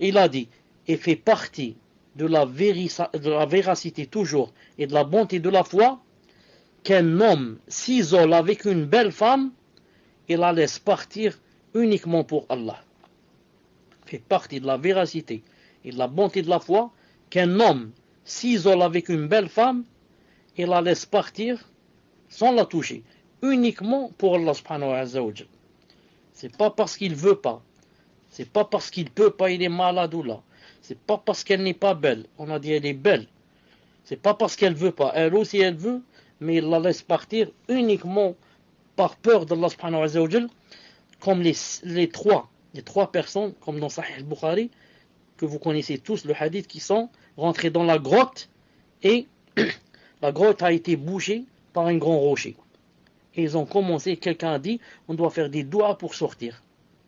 Et il a dit, et fait partie de la véracité toujours et de la bonté de la foi, qu'un homme s'isole avec une belle femme et la laisse partir uniquement pour Allah. Fait partie de la véracité et de la bonté de la foi, qu'un homme s'isole avec une belle femme et la laisse partir sans la toucher, uniquement pour Allah subhanahu wa ta'ala. C'est pas parce qu'il veut pas, c'est pas parce qu'il peut pas, il est malade ou là. C'est pas parce qu'elle n'est pas belle. On a dit elle est belle. C'est pas parce qu'elle veut pas. Elle aussi elle veut, mais il la laisse partir uniquement par peur d'Allah subhanahu wa ta'ala. Comme les trois personnes, comme dans Sahih al-Bukhari, que vous connaissez tous, le hadith, qui sont rentrés dans la grotte et la grotte a été bouchée par un grand rocher. Et ils ont commencé, quelqu'un a dit, on doit faire des doigts pour sortir.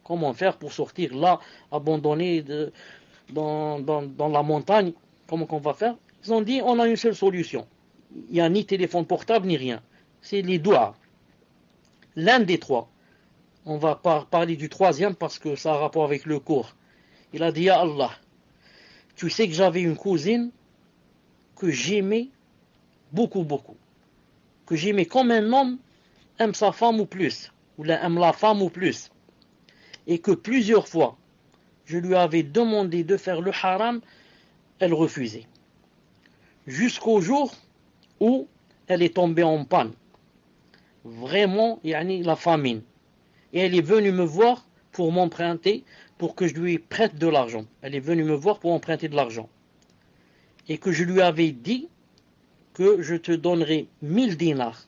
Comment faire pour sortir là, abandonné dans la montagne? Comment qu'on va faire? Ils ont dit, on a une seule solution. Il n'y a ni téléphone portable, ni rien. C'est les doigts. L'un des trois. On va parler du troisième parce que ça a rapport avec le cours. Il a dit, ya Allah, tu sais que j'avais une cousine que j'aimais beaucoup, beaucoup. Que j'aimais comme un homme aime sa femme ou plus. Ou aime la femme ou plus. Et que plusieurs fois, je lui avais demandé de faire le haram, elle refusait. Jusqu'au jour où elle est tombée en panne. Vraiment, la famine. Et elle est venue me voir pour m'emprunter, pour que je lui prête de l'argent. Elle est venue me voir pour emprunter de l'argent. Et que je lui avais dit que je te donnerai 1000 dinars.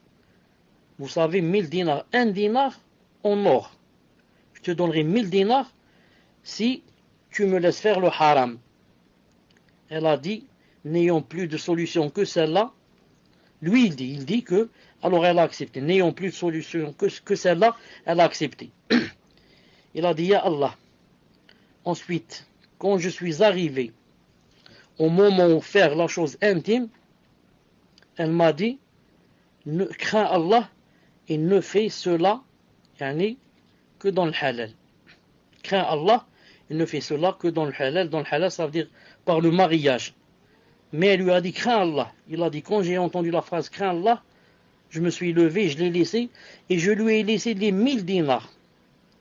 Vous savez, 1000 dinars, un dinar en or. Je te donnerai 1000 dinars si tu me laisses faire le haram. Elle a dit, n'ayant plus de solution que celle-là, lui il dit que, alors elle a accepté, n'ayant plus de solution que celle-là, elle a accepté. Il a dit, ya Allah. Ensuite, quand je suis arrivé au moment où faire la chose intime, elle m'a dit, crains Allah et ne fais cela que dans le halal. Crains Allah et ne fais cela que dans le halal. Dans le halal, ça veut dire par le mariage. Mais elle lui a dit, crains Allah. Il a dit, quand j'ai entendu la phrase, crains Allah, je me suis levé, je l'ai laissé, et je lui ai laissé les 1000 dinars.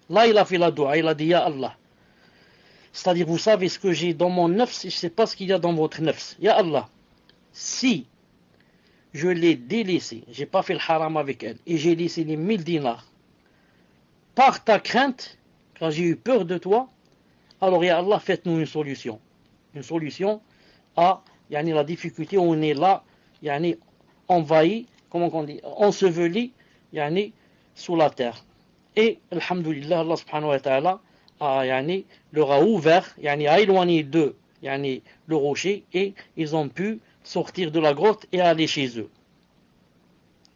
Là, il a fait la dua, il a dit, ya Allah. C'est-à-dire, vous savez ce que j'ai dans mon nefs, je ne sais pas ce qu'il y a dans votre nefs. Ya Allah, si je l'ai délaissé, j'ai pas fait le haram avec elle, et j'ai laissé les 1000 dinars, par ta crainte, car j'ai eu peur de toi, alors ya Allah, faites-nous une solution. Une solution à la difficulté où on est là, envahi, comment on dit, enseveli, sous la terre. Et, alhamdulillah, Allah subhanahu wa ta'ala, leur a ouvert, a éloigné d'eux, le rocher, et ils ont pu sortir de la grotte et aller chez eux.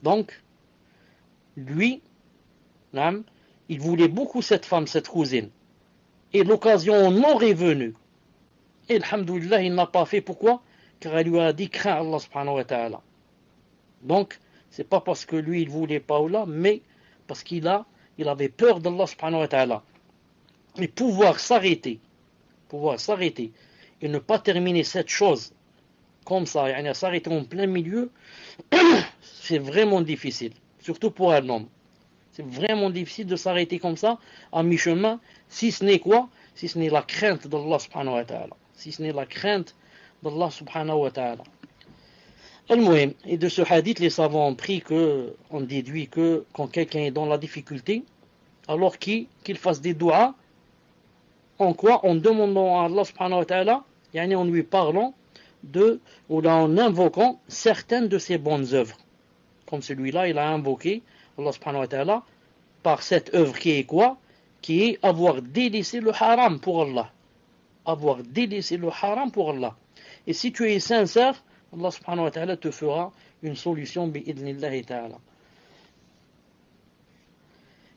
Donc, lui, il voulait beaucoup cette femme, cette cousine. Et l'occasion en aurait venu. Et alhamdulillah, il n'a pas fait. Pourquoi? Car elle lui a dit, crains Allah subhanahu wa ta'ala. Donc, c'est pas parce que lui, il voulait pas ou là, mais parce qu'il avait peur d'Allah subhanahu wa ta'ala. Et pouvoir s'arrêter et ne pas terminer cette chose comme ça, s'arrêter en plein milieu, c'est vraiment difficile, surtout pour un homme. C'est vraiment difficile de s'arrêter comme ça, à mi-chemin, si ce n'est quoi? Si ce n'est la crainte d'Allah subhanahu wa ta'ala. Si ce n'est la crainte d'Allah subhanahu wa ta'ala. Al-Muhim, et de ce hadith, les savants ont pris on déduit que quand quelqu'un est dans la difficulté, alors qu'il fasse des doigts, en quoi? En demandant à Allah subhanahu wa ta'ala, en lui parlant ou en invoquant certaines de ses bonnes œuvres. Comme celui-là, il a invoqué Allah subhanahu wa ta'ala par cette œuvre qui est quoi? Qui est avoir délaissé le haram pour Allah. Avoir délaissé le haram pour Allah. Et si tu es sincère, Allah subhanahu wa ta'ala te fera une solution bi'idnillahi ta'ala.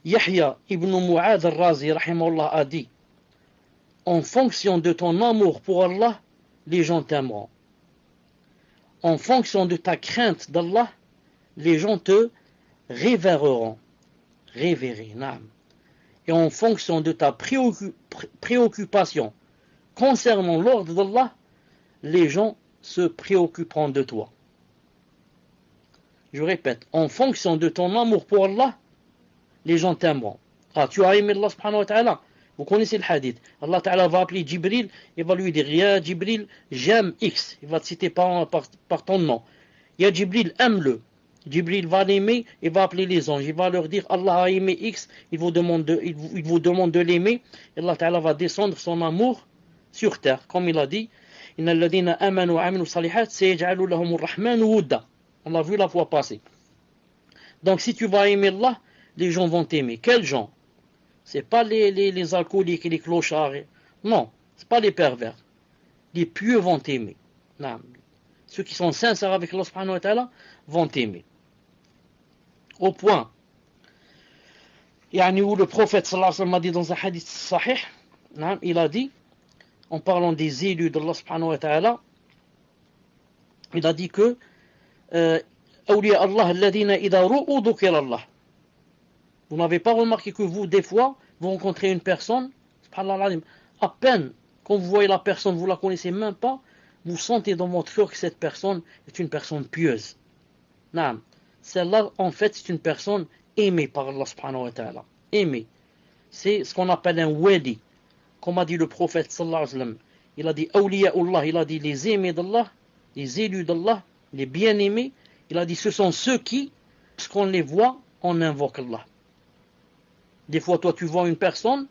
Yahya ibn Mu'adh al-Razi rahimahullah a dit, en fonction de ton amour pour Allah, les gens t'aimeront. En fonction de ta crainte d'Allah, les gens te révéreront. Révérer, naam. Et en fonction de ta préoccupation concernant l'ordre d'Allah, les gens se préoccuperont de toi. Je répète, en fonction de ton amour pour Allah, les gens t'aimeront. Ah, tu as aimé Allah subhanahu wa ta'ala. Vous connaissez le hadith. Allah ta'ala va appeler Jibril et va lui dire, Ya Jibril, j'aime X. Il va te citer par ton nom. Ya Jibril, aime-le. Jibril va l'aimer et va appeler les anges. Il va leur dire, Allah a aimé X, il vous demande de l'aimer. Et Allah ta'ala va descendre son amour sur terre. Comme il a dit, Inna alladhina amanu wa aminu salihat sayaj'alu lahumur rahmanu wudda. On l'a vu la fois passée. Donc si tu vas aimer Allah, les gens vont t'aimer. Quels gens? C'est pas les alcooliques et les clochards. Non, c'est pas les pervers. Les pieux vont t'aimer. Non. Ceux qui sont sincères avec Allah subhanahu wa ta'ala vont t'aimer. Au point يعني où le prophète sallallahu alayhi wa sallam a dit dans un hadith sahih, il a dit, en parlant des élus d'Allah subhanahu wa ta'ala, il a dit que أولياء الله الذين إذا رؤوا ذكر الله. Vous n'avez pas remarqué que vous, des fois, vous rencontrez une personne, subhanallah, à peine quand vous voyez la personne, vous la connaissez même pas, vous sentez dans votre cœur que cette personne est une personne pieuse. Naam. Celle-là, en fait, c'est une personne aimée par Allah subhanahu wa ta'ala. Aimée. C'est ce qu'on appelle un wali. Comme a dit le prophète sallallahu alayhi wa sallam. Il a dit awliya'ullah, il a dit les aimés d'Allah, les élus d'Allah, les bien-aimés. Il a dit ce sont ceux qui, lorsqu'on les voit, on invoque Allah. Des fois, toi, tu vois une personne,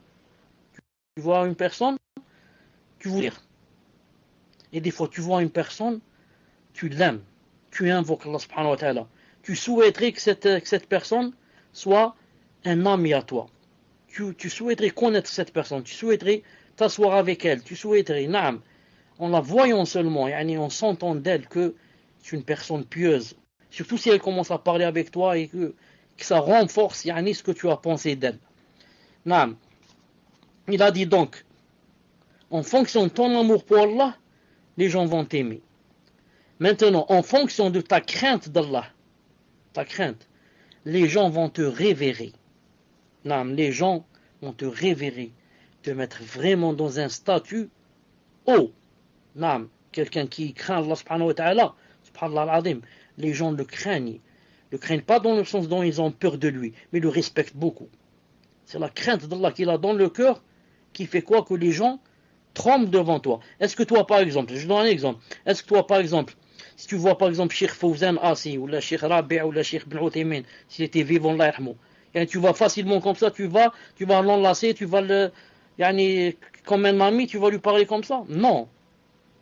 tu veux dire. Et des fois, tu vois une personne, tu l'aimes, tu invoques Allah subhanahu wa ta'ala. Tu souhaiterais que cette personne soit un ami à toi. Tu souhaiterais connaître cette personne, tu souhaiterais t'asseoir avec elle, tu souhaiterais, naam, en la voyant seulement, en sentant d'elle que c'est une personne pieuse, surtout si elle commence à parler avec toi et que ça renforce ce que tu as pensé d'elle. Naam. Il a dit donc, en fonction de ton amour pour Allah, les gens vont t'aimer. Maintenant, en fonction de ta crainte d'Allah, les gens vont te révérer. Naam, les gens vont te révérer, te mettre vraiment dans un statut haut. Naam, quelqu'un qui craint Allah subhanahu wa ta'ala, subhanallah al-azim, les gens le craignent. Le craignent pas dans le sens dont ils ont peur de lui, mais le respectent beaucoup. C'est la crainte d'Allah qu'il a dans le cœur qui fait quoi que les gens tremblent devant toi. Est-ce que toi, par exemple, je donne un exemple, est-ce que toi, par exemple, si tu vois par exemple Cheikh Fawzan Assi, ou la Cheikh Rabi' ou la Cheikh Ibn Uthaymin, s'il était vivant, Allah yarhamou, et tu vas facilement comme ça, tu vas l'enlacer, tu vas le, comme un ami, tu vas lui parler comme ça? Non.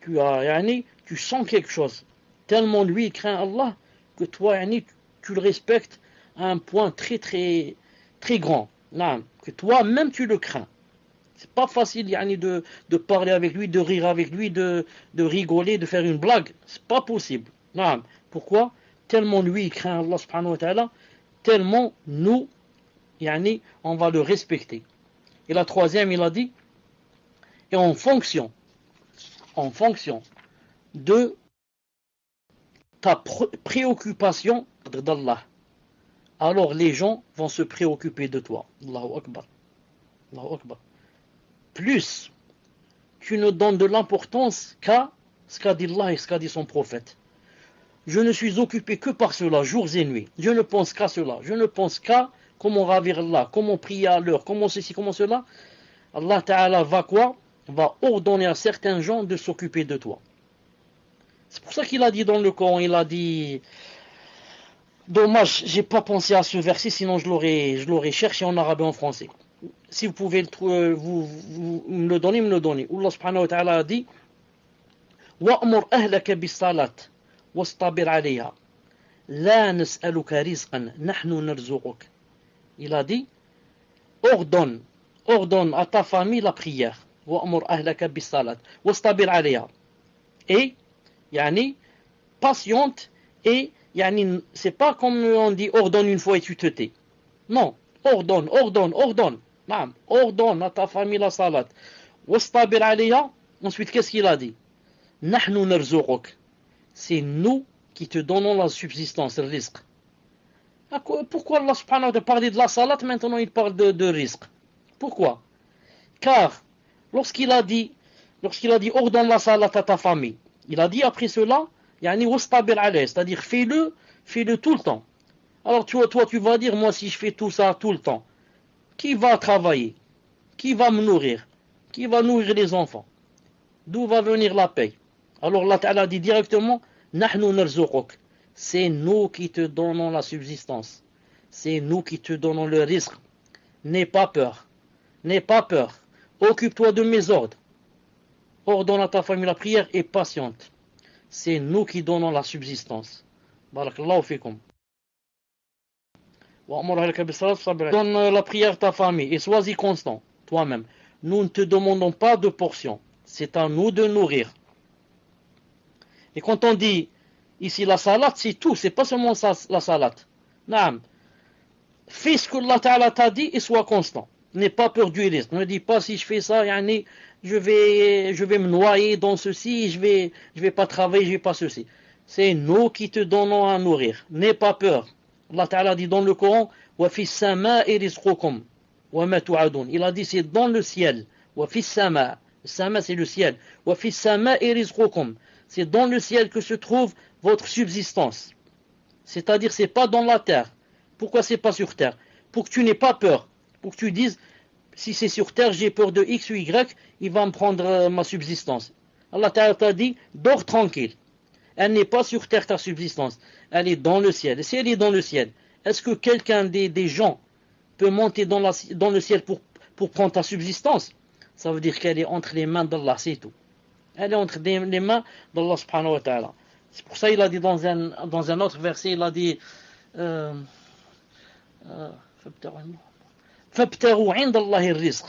Tu sens quelque chose. Tellement lui, il craint Allah, que toi, tu le respectes à un point très, très, très grand. Non, que toi-même, tu le crains. C'est pas facile de parler avec lui, de rire avec lui, de rigoler, de faire une blague. C'est pas possible. Non. Pourquoi? Tellement lui, il craint Allah subhanahu wa ta'ala, tellement nous, on va le respecter. Et la troisième, il a dit, et en fonction de ta préoccupation d'Allah, alors les gens vont se préoccuper de toi. Allahu Akbar. Allahu Akbar. Plus tu ne donnes de l'importance qu'à ce qu'a dit Allah et ce qu'a dit son prophète. Je ne suis occupé que par cela, jours et nuits. Je ne pense qu'à cela. Je ne pense qu'à comment ravir Allah, comment prier à l'heure, comment ceci, comment cela. Allah Ta'ala va ordonner à certains gens de s'occuper de toi. C'est pour ça qu'il a dit dans le Coran, il a dit... Dommage, j'ai pas pensé à ce verset, sinon je l'aurais cherché en arabe et en français. Si vous pouvez le trouver, vous me le donnez. Allah subhanahu wa ta'ala a dit وَأْمُرْ أَهْلَكَ بِالصَّلَاةِ وَاسْطَبِرْ عَلَيْهَا لَا نَسْأَلُكَ رِزْقًا نَحْنُ نَرْزُقُكَ. Il a dit ordonne à ta famille la prière. وَأْمُرْ أَهْلَكَ بِالصَّلَاةِ وَاسْطَبِرْ عَلَيْهَا. Et patiente et c'est pas comme on dit ordonne une fois et tu te tais. Non, ordonne. Naam, ordonne à ta famille la salat. Wastabir alayha. Ensuite, qu'est-ce qu'il a dit? Nahnu narzuquk. C'est nous qui te donnons la subsistance, le risque. Pourquoi Allah subhanahu wa ta'ala parle de la salat, maintenant il parle de risque? Pourquoi? Car lorsqu'il a dit ordonne la salat à ta famille, il a dit après cela wastabir alayha, c'est-à-dire fais-le tout le temps. Alors toi tu vas dire, moi si je fais tout ça tout le temps, qui va travailler? Qui va me nourrir? Qui va nourrir les enfants? D'où va venir la paix? Alors Allah Ta'ala dit directement, Nahnu narzuquk. C'est nous qui te donnons la subsistance. C'est nous qui te donnons le risque. N'aie pas peur. Occupe-toi de mes ordres. Ordonne à ta famille la prière et patiente. C'est nous qui donnons la subsistance. Barakallahu fikum. Donne la prière à ta famille et sois-y constant, toi-même. Nous ne te demandons pas de portion. C'est à nous de nourrir. Et quand on dit ici la salat, c'est tout. C'est pas seulement la salat. Naam. fais ce que Allah Ta'ala t'a dit et sois constant. N'aie pas peur du risque. Ne dis pas si je fais ça, yani, je vais me noyer dans ceci, je vais pas travailler, je vais pas ceci. C'est nous qui te donnons à nourrir. N'aie pas peur. Allah Ta'ala dit dans le Coran, وَفِي السَّمَاءِ رِزْقُكُمْ وَمَا تُوعَدُونَ. Il a dit c'est dans le ciel. وَفِي السَّمَاء. Le sama c'est le ciel. وَفِي السَّمَاءِ رِزْقُكُمْ. C'est dans le ciel que se trouve votre subsistance. C'est-à-dire c'est pas dans la terre. Pourquoi c'est pas sur terre? Pour que tu n'aies pas peur. Pour que tu dises, si c'est sur terre, j'ai peur de X ou Y, il va me prendre ma subsistance. Allah t'a dit, dors tranquille. Elle n'est pas sur terre ta subsistance. Elle est dans le ciel. Et si elle est dans le ciel, est-ce que quelqu'un des gens peut monter dans le ciel pour prendre ta subsistance? Ça veut dire qu'elle est entre les mains d'Allah, c'est tout. Elle est entre les mains d'Allah subhanahu wa ta'ala. C'est pour ça qu'il a dit dans un autre verset, il a dit فابتغوا عند الله الرزق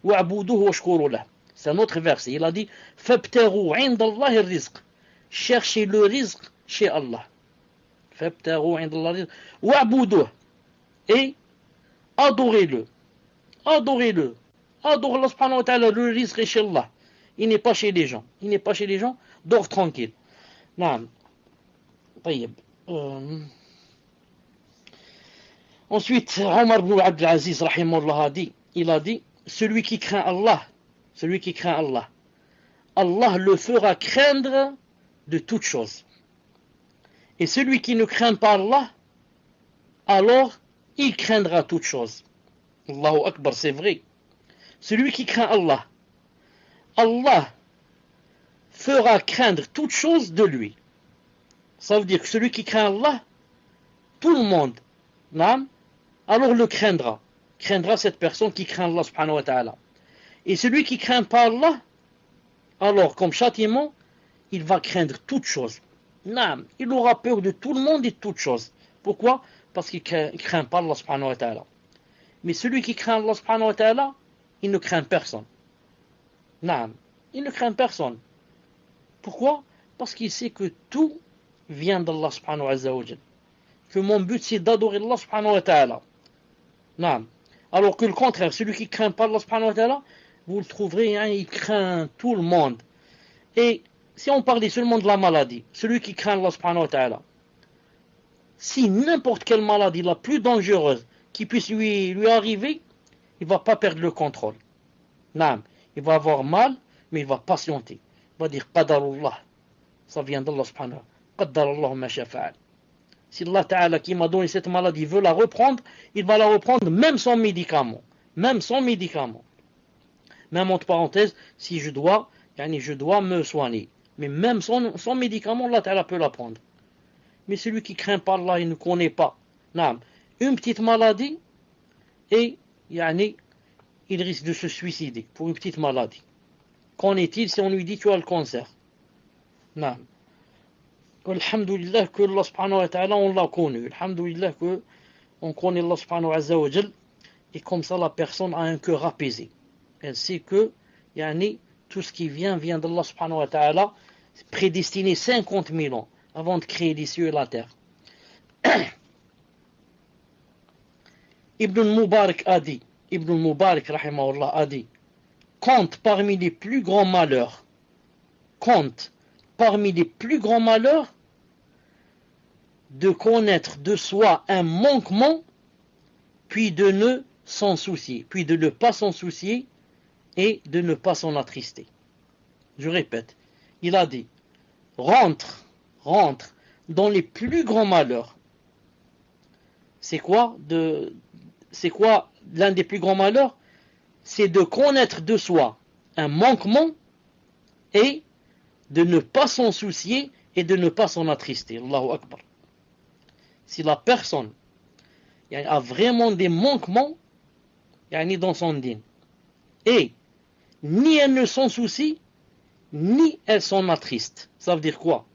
واعبدوه واشكروا له. C'est un autre verset. Il a dit فابتغوا عند الله الرزق. Cherchez le rizq chez Allah. فابتغوا عند الله الرزق واعبدوه. Et adorez-le. Adorez-le. Adore Allah subhanahu wa ta'ala. Le rizq est chez Allah. Il n'est pas chez les gens. Il n'est pas chez les gens. Dors tranquille. نعم. طيب. Ensuite, Omar ibn Abdul Aziz, rahimahullah, il a dit, celui qui craint Allah, Allah le fera craindre de toutes choses. Et celui qui ne craint pas Allah, alors il craindra toutes choses. Allahu Akbar, c'est vrai. Celui qui craint Allah, Allah fera craindre toutes choses de lui. Ça veut dire que celui qui craint Allah, tout le monde, non, alors le craindra cette personne qui craint Allah subhanahu wa ta'ala. Et celui qui craint pas Allah, alors comme châtiment, il va craindre toutes choses. Non, il aura peur de tout le monde et de toutes choses. Pourquoi? Parce qu'il ne craint pas Allah subhanahu wa ta'ala. Mais celui qui craint Allah subhanahu wa ta'ala, il ne craint personne. Non, il ne craint personne. Pourquoi? Parce qu'il sait que tout vient d'Allah subhanahu wa ta'ala. Que mon but c'est d'adorer Allah subhanahu wa ta'ala. Non. Alors que le contraire, celui qui craint pas Allah subhanahu wa ta'ala, vous le trouverez, hein, il craint tout le monde. Et si on parlait seulement de la maladie, celui qui craint Allah subhanahu wa ta'ala, si n'importe quelle maladie la plus dangereuse qui puisse lui arriver, il va pas perdre le contrôle. Non. Il va avoir mal, mais il va patienter. Il va dire qadarullah. Ça vient d'Allah subhanahu wa ta'ala. Qadarallahu ma shafa'al. Si Allah Ta'ala qui m'a donné cette maladie veut la reprendre, il va la reprendre même sans médicament. Même sans médicament. Même entre parenthèses, si je dois me soigner. Mais même sans médicament, Allah Ta'ala peut la prendre. Mais celui qui craint pas Allah, il ne connaît pas. Non. Une petite maladie, et il risque de se suicider pour une petite maladie. Qu'en est-il si on lui dit tu as le cancer? Non. Alhamdulillah que Allah subhanahu wa ta'ala on l'a connu. Alhamdulillah que on connaît Allah subhanahu wa ta'ala et comme ça la personne a un cœur apaisé. Elle sait que tout ce qui vient d'Allah subhanahu wa ta'ala, prédestiné 50 000 ans avant de créer les cieux et la terre. Ibn Mubarak rahimahullah a dit, compte parmi les plus grands malheurs de connaître de soi un manquement, puis de ne pas s'en soucier et de ne pas s'en attrister. Je répète, il a dit, rentre dans les plus grands malheurs. C'est quoi l'un des plus grands malheurs? C'est de connaître de soi un manquement et de ne pas s'en soucier et de ne pas s'en attrister. Allahu Akbar. Si la personne a vraiment des manquements dans son dîn, et ni elle ne s'en soucie, ni elle s'en attriste. Ça veut dire quoi?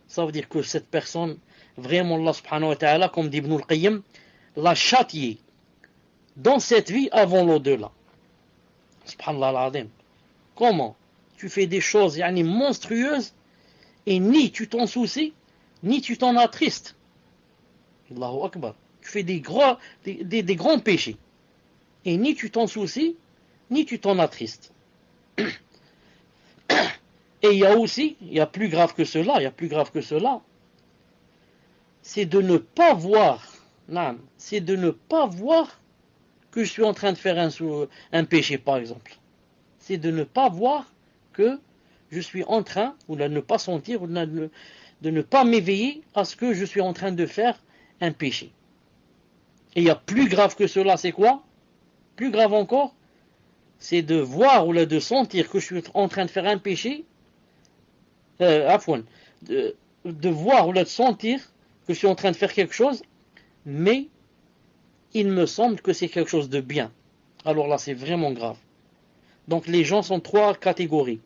Ça veut dire que cette personne, vraiment Allah subhanahu wa ta'ala, comme dit Ibn al-Qayyim, l'a châtié dans cette vie avant l'au-delà. Subhanallah al-Azim. Comment? Tu fais des choses monstrueuses et ni tu t'en soucies, ni tu t'en attristes. Allahu Akbar. tu fais des grands péchés. Et ni tu t'en soucies, ni tu t'en attristes. Et il y a plus grave que cela, c'est de ne pas voir, que je suis en train de faire un péché, par exemple. C'est de ne pas voir que je suis en train, ou de ne pas sentir, ou de ne pas m'éveiller à ce que je suis en train de faire un péché. Et il y a plus grave que cela, c'est quoi? Plus grave encore, c'est de voir ou de sentir que je suis en train de faire un péché, de voir ou de sentir que je suis en train de faire quelque chose, mais il me semble que c'est quelque chose de bien. Alors là, c'est vraiment grave. Donc les gens sont trois catégories.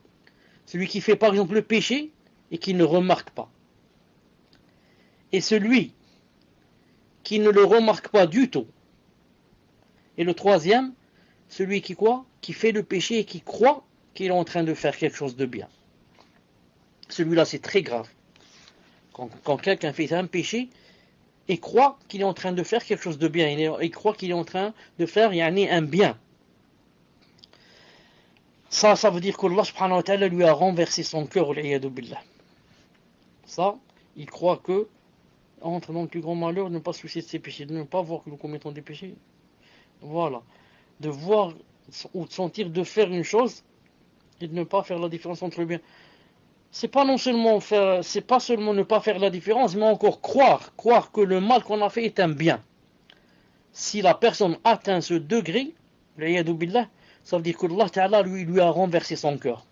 Celui qui fait par exemple le péché et qui ne remarque pas. Et celui qui ne le remarque pas du tout. Et le troisième, celui qui quoi? Qui fait le péché et qui croit qu'il est en train de faire quelque chose de bien. Celui-là, c'est très grave. Quand quelqu'un fait un péché et croit qu'il est en train de faire quelque chose de bien, il croit qu'il est en train de faire un bien. Ça veut dire qu'Allah subhanahu wa ta'ala lui a renversé son cœur, billah. Ça, il croit que entre dans le plus grand malheur, de ne pas se soucier de ses péchés, de ne pas voir que nous commettons des péchés. Voilà. De voir ou de sentir de faire une chose et de ne pas faire la différence entre le bien. C'est pas seulement ne pas faire la différence, mais encore croire que le mal qu'on a fait est un bien. Si la personne atteint ce degré, billah, ça veut dire que Allah Ta'ala lui a renversé son cœur.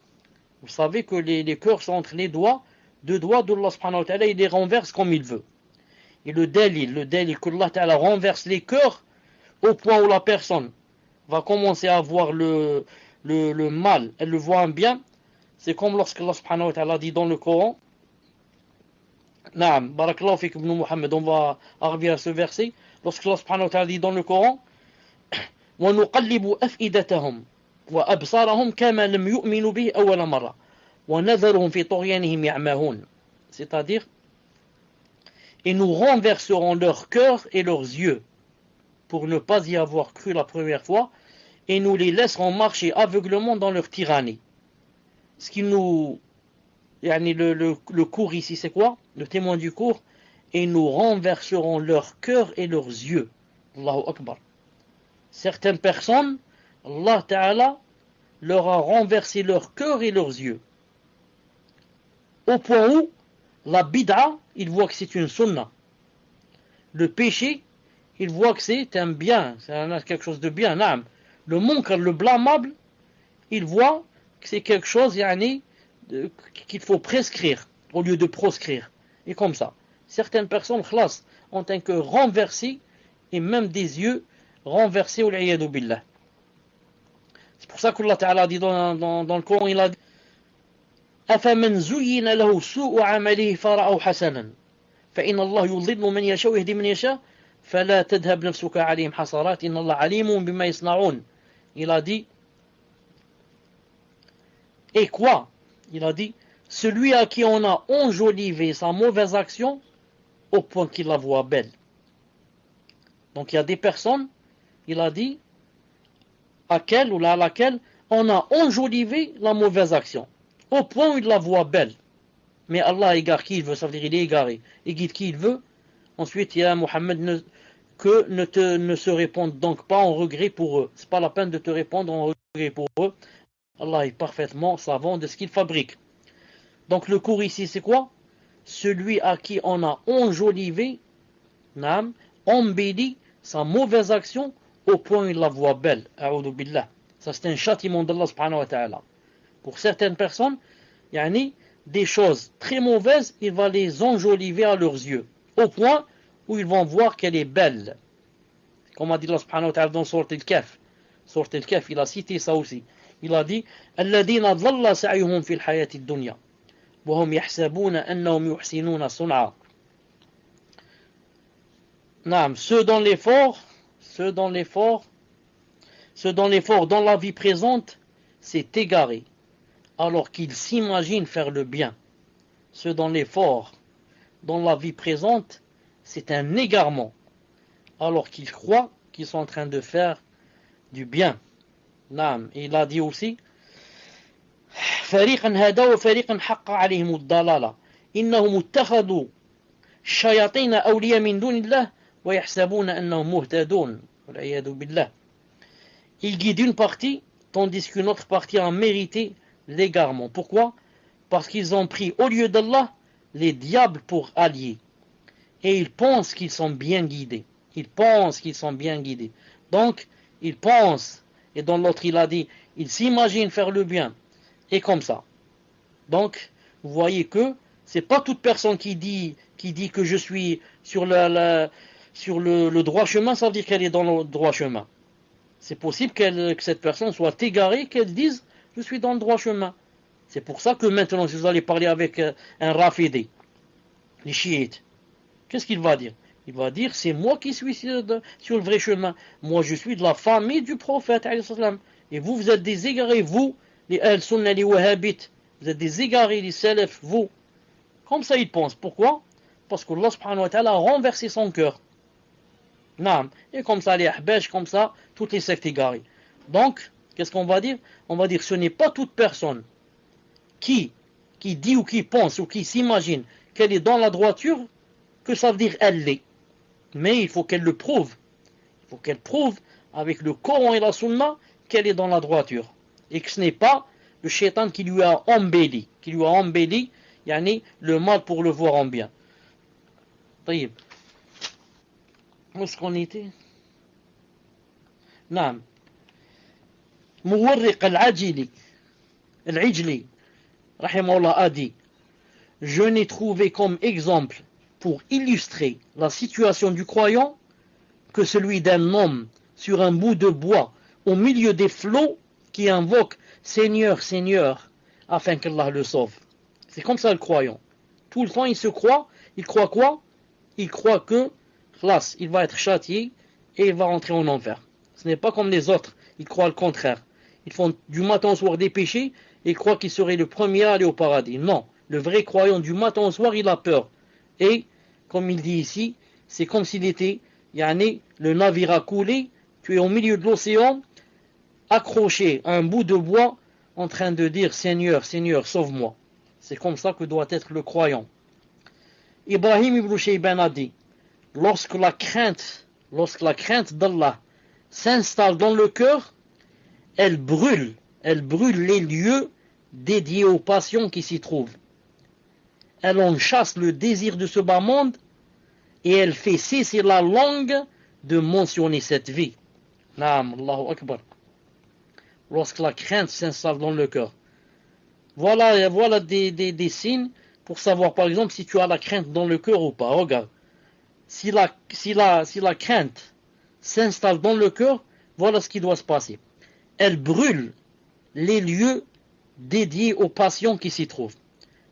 Vous savez que les cœurs sont entre les deux doigts d'Allah subhanahu wa ta'ala, il les renverse comme il veut. Et le dalil que Allah Ta'ala renverse les cœurs au point où la personne va commencer à voir le mal, elle le voit un bien, c'est comme lorsque Allah subhanahu wa ta'ala dit dans le Coran, Naam, barakallahu fik ibn Muhammad, on va arriver à ce verset, lorsque Allah subhanahu wa ta'ala dit dans le Coran, وَنُقَلِّبُ أَفْئِدَتَهُمْ وَأَبْصَارَهُمْ كَمَا لَمْ يُؤْمِنُوا بِهِ أَوَّلَ مَرَّةٍ وَنَذَرُهُمْ فِي طُغْيَانِهِمْ يَعْمَهُونَ. C'est-à-dire, et nous renverserons leurs cœurs et leurs yeux pour ne pas y avoir cru la première fois, et nous les laisserons marcher aveuglement dans leur tyrannie. Ce qui nous... Le cours ici, c'est quoi? Le témoin du cours, et nous renverserons leurs cœurs et leurs yeux. Allahu Akbar. Certaines personnes, Allah Ta'ala leur a renversé leurs cœurs et leurs yeux. Au point où, la bid'a, il voit que c'est une sunna. Le péché, il voit que c'est un bien, c'est quelque chose de bien. Naam. Le munkar, le blâmable, il voit que c'est quelque chose qu'il faut prescrire au lieu de proscrire. Et comme ça. Certaines personnes, khlas, ont un cœur renversé et même des yeux renversés au l'iyadu billah. C'est pour ça qu'Allah Ta'ala dit dans le Coran, il a dit أَفَمَنْ زُيِّنَ لَهُ سُوءُ عَمَلِهِ فَرَأَوْ حَسَنًا فَإِنَّ اللَّهَ يُضِلُّ مَنْ يَشَاءُ وَيَهْدِي مَنْ يَشَاءُ فَلَا تَذْهَبْ نَفْسُكَ عَلَيْهِمْ حَسَرَاتٍ إِنَّ اللَّهَ عَلِيمٌ بِمَا يَصْنَعُونَ. Il a dit, et quoi? Il a dit, celui à qui on a enjolivé sa mauvaise action au point qu'il la voit belle. Donc il y a des personnes, il a dit, à laquelle on a enjolivé la mauvaise action, au point où il la voit belle. Mais Allah égare qui il veut, ça veut dire il est égaré, il guide qui il veut. Ensuite, il y a Mohammed ne se répondent donc pas en regret pour eux. C'est pas la peine de te répondre en regret pour eux. Allah est parfaitement savant de ce qu'il fabrique. Donc le cours ici, c'est quoi? Celui à qui on a enjolivé, embelli sa mauvaise action au point où il la voit belle. A'udhu billah. Ça, c'est un châtiment d'Allah subhanahu wa ta'ala. Pour certaines personnes, des choses très mauvaises, il va les enjoliver à leurs yeux, au point où ils vont voir qu'elle est belle. Comme a dit Allah subhanahu wa ta'ala dans Sourate Al-Kahf. Sourate Al-Kahf, il a cité ça aussi. Il a dit الَّذِينَ ضَلَّ سَعْيُهُمْ فِي الْحَيَاةِ الدُّنْيَا وَهُمْ يَحْسَبُونَ أَنَّهُمْ يُحْسِنُونَ صُنْعًا. Ceux dans l'effort dans la vie présente, c'est égaré, alors qu'ils s'imaginent faire le bien. Ceux dans l'effort dans la vie présente, c'est un égarement, alors qu'ils croient qu'ils sont en train de faire du bien. Naam. Et il a dit aussi فريقا هدى وفريقا حق عليهم الضلالة إنهم اتخذوا الشياطين أولياء من دون الله ويحسبون أنهم مهتدون والعياذ بالله. Il guide une partie tandis qu'une autre partie a mérité l'égarement. Pourquoi? Parce qu'ils ont pris au lieu d'Allah les diables pour alliés. Et ils pensent qu'ils sont bien guidés. Ils pensent qu'ils sont bien guidés. Donc, ils pensent, et dans l'autre il a dit, ils s'imaginent faire le bien. Et comme ça. Donc, vous voyez que c'est pas toute personne qui dit que je suis sur le droit chemin, ça veut dire qu'elle est dans le droit chemin. C'est possible que cette personne soit égarée, qu'elle dise je suis dans le droit chemin. C'est pour ça que maintenant, si vous allez parler avec un rafidi, les chiites, qu'est-ce qu'il va dire? Il va dire c'est moi qui suis sur le vrai chemin. Moi, je suis de la famille du prophète. Et vous, vous êtes des égarés, vous, les al-sunnah, les wahhabites. Vous êtes des égarés, les salafs, vous. Comme ça, il pense. Pourquoi? Parce que Allah subhanahu wa ta'ala a renversé son cœur. Non. Et comme ça, les ahbash, comme ça, toutes les sectes égarées. Donc, qu'est-ce qu'on va dire? On va dire ce n'est pas toute personne qui dit ou qui pense ou qui s'imagine qu'elle est dans la droiture que ça veut dire elle l'est. Mais il faut qu'elle le prouve. Il faut qu'elle prouve avec le Coran et la Sunna qu'elle est dans la droiture. Et que ce n'est pas le shaitan qui lui a embelli. Yani le mal pour le voir en bien. طيب. Où est-ce qu'on était? نعم. مورق العجلي rahimahullah a dit je n'ai trouvé comme exemple pour illustrer la situation du croyant que celui d'un homme sur un bout de bois au milieu des flots qui invoque Seigneur, Seigneur afin qu'Allah le sauve. C'est comme ça le croyant. Tout le temps il croit quoi? Il croit que classe, il va être châtié et il va rentrer en enfer. Ce n'est pas comme les autres, ils croient le contraire. Ils font du matin au soir des péchés et ils croient qu'ils seraient le premier à aller au paradis. Non, le vrai croyant du matin au soir, il a peur. Et, comme il dit ici, c'est comme s'il était, le navire a coulé, tu es au milieu de l'océan, accroché à un bout de bois, en train de dire Seigneur, Seigneur, sauve-moi. C'est comme ça que doit être le croyant. Ibrahim ibn Shayban a dit lorsque la crainte d'Allah s'installe dans le cœur, elle brûle les lieux dédiés aux passions qui s'y trouvent. Elle en chasse le désir de ce bas monde et elle fait cesser la langue de mentionner cette vie. Naam, Allahu Akbar. Lorsque la crainte s'installe dans le cœur. Voilà des signes pour savoir, par exemple, si tu as la crainte dans le cœur ou pas. Regarde. Si la crainte s'installe dans le cœur, voilà ce qui doit se passer. Elle brûle les lieux dédiés aux passions qui s'y trouvent.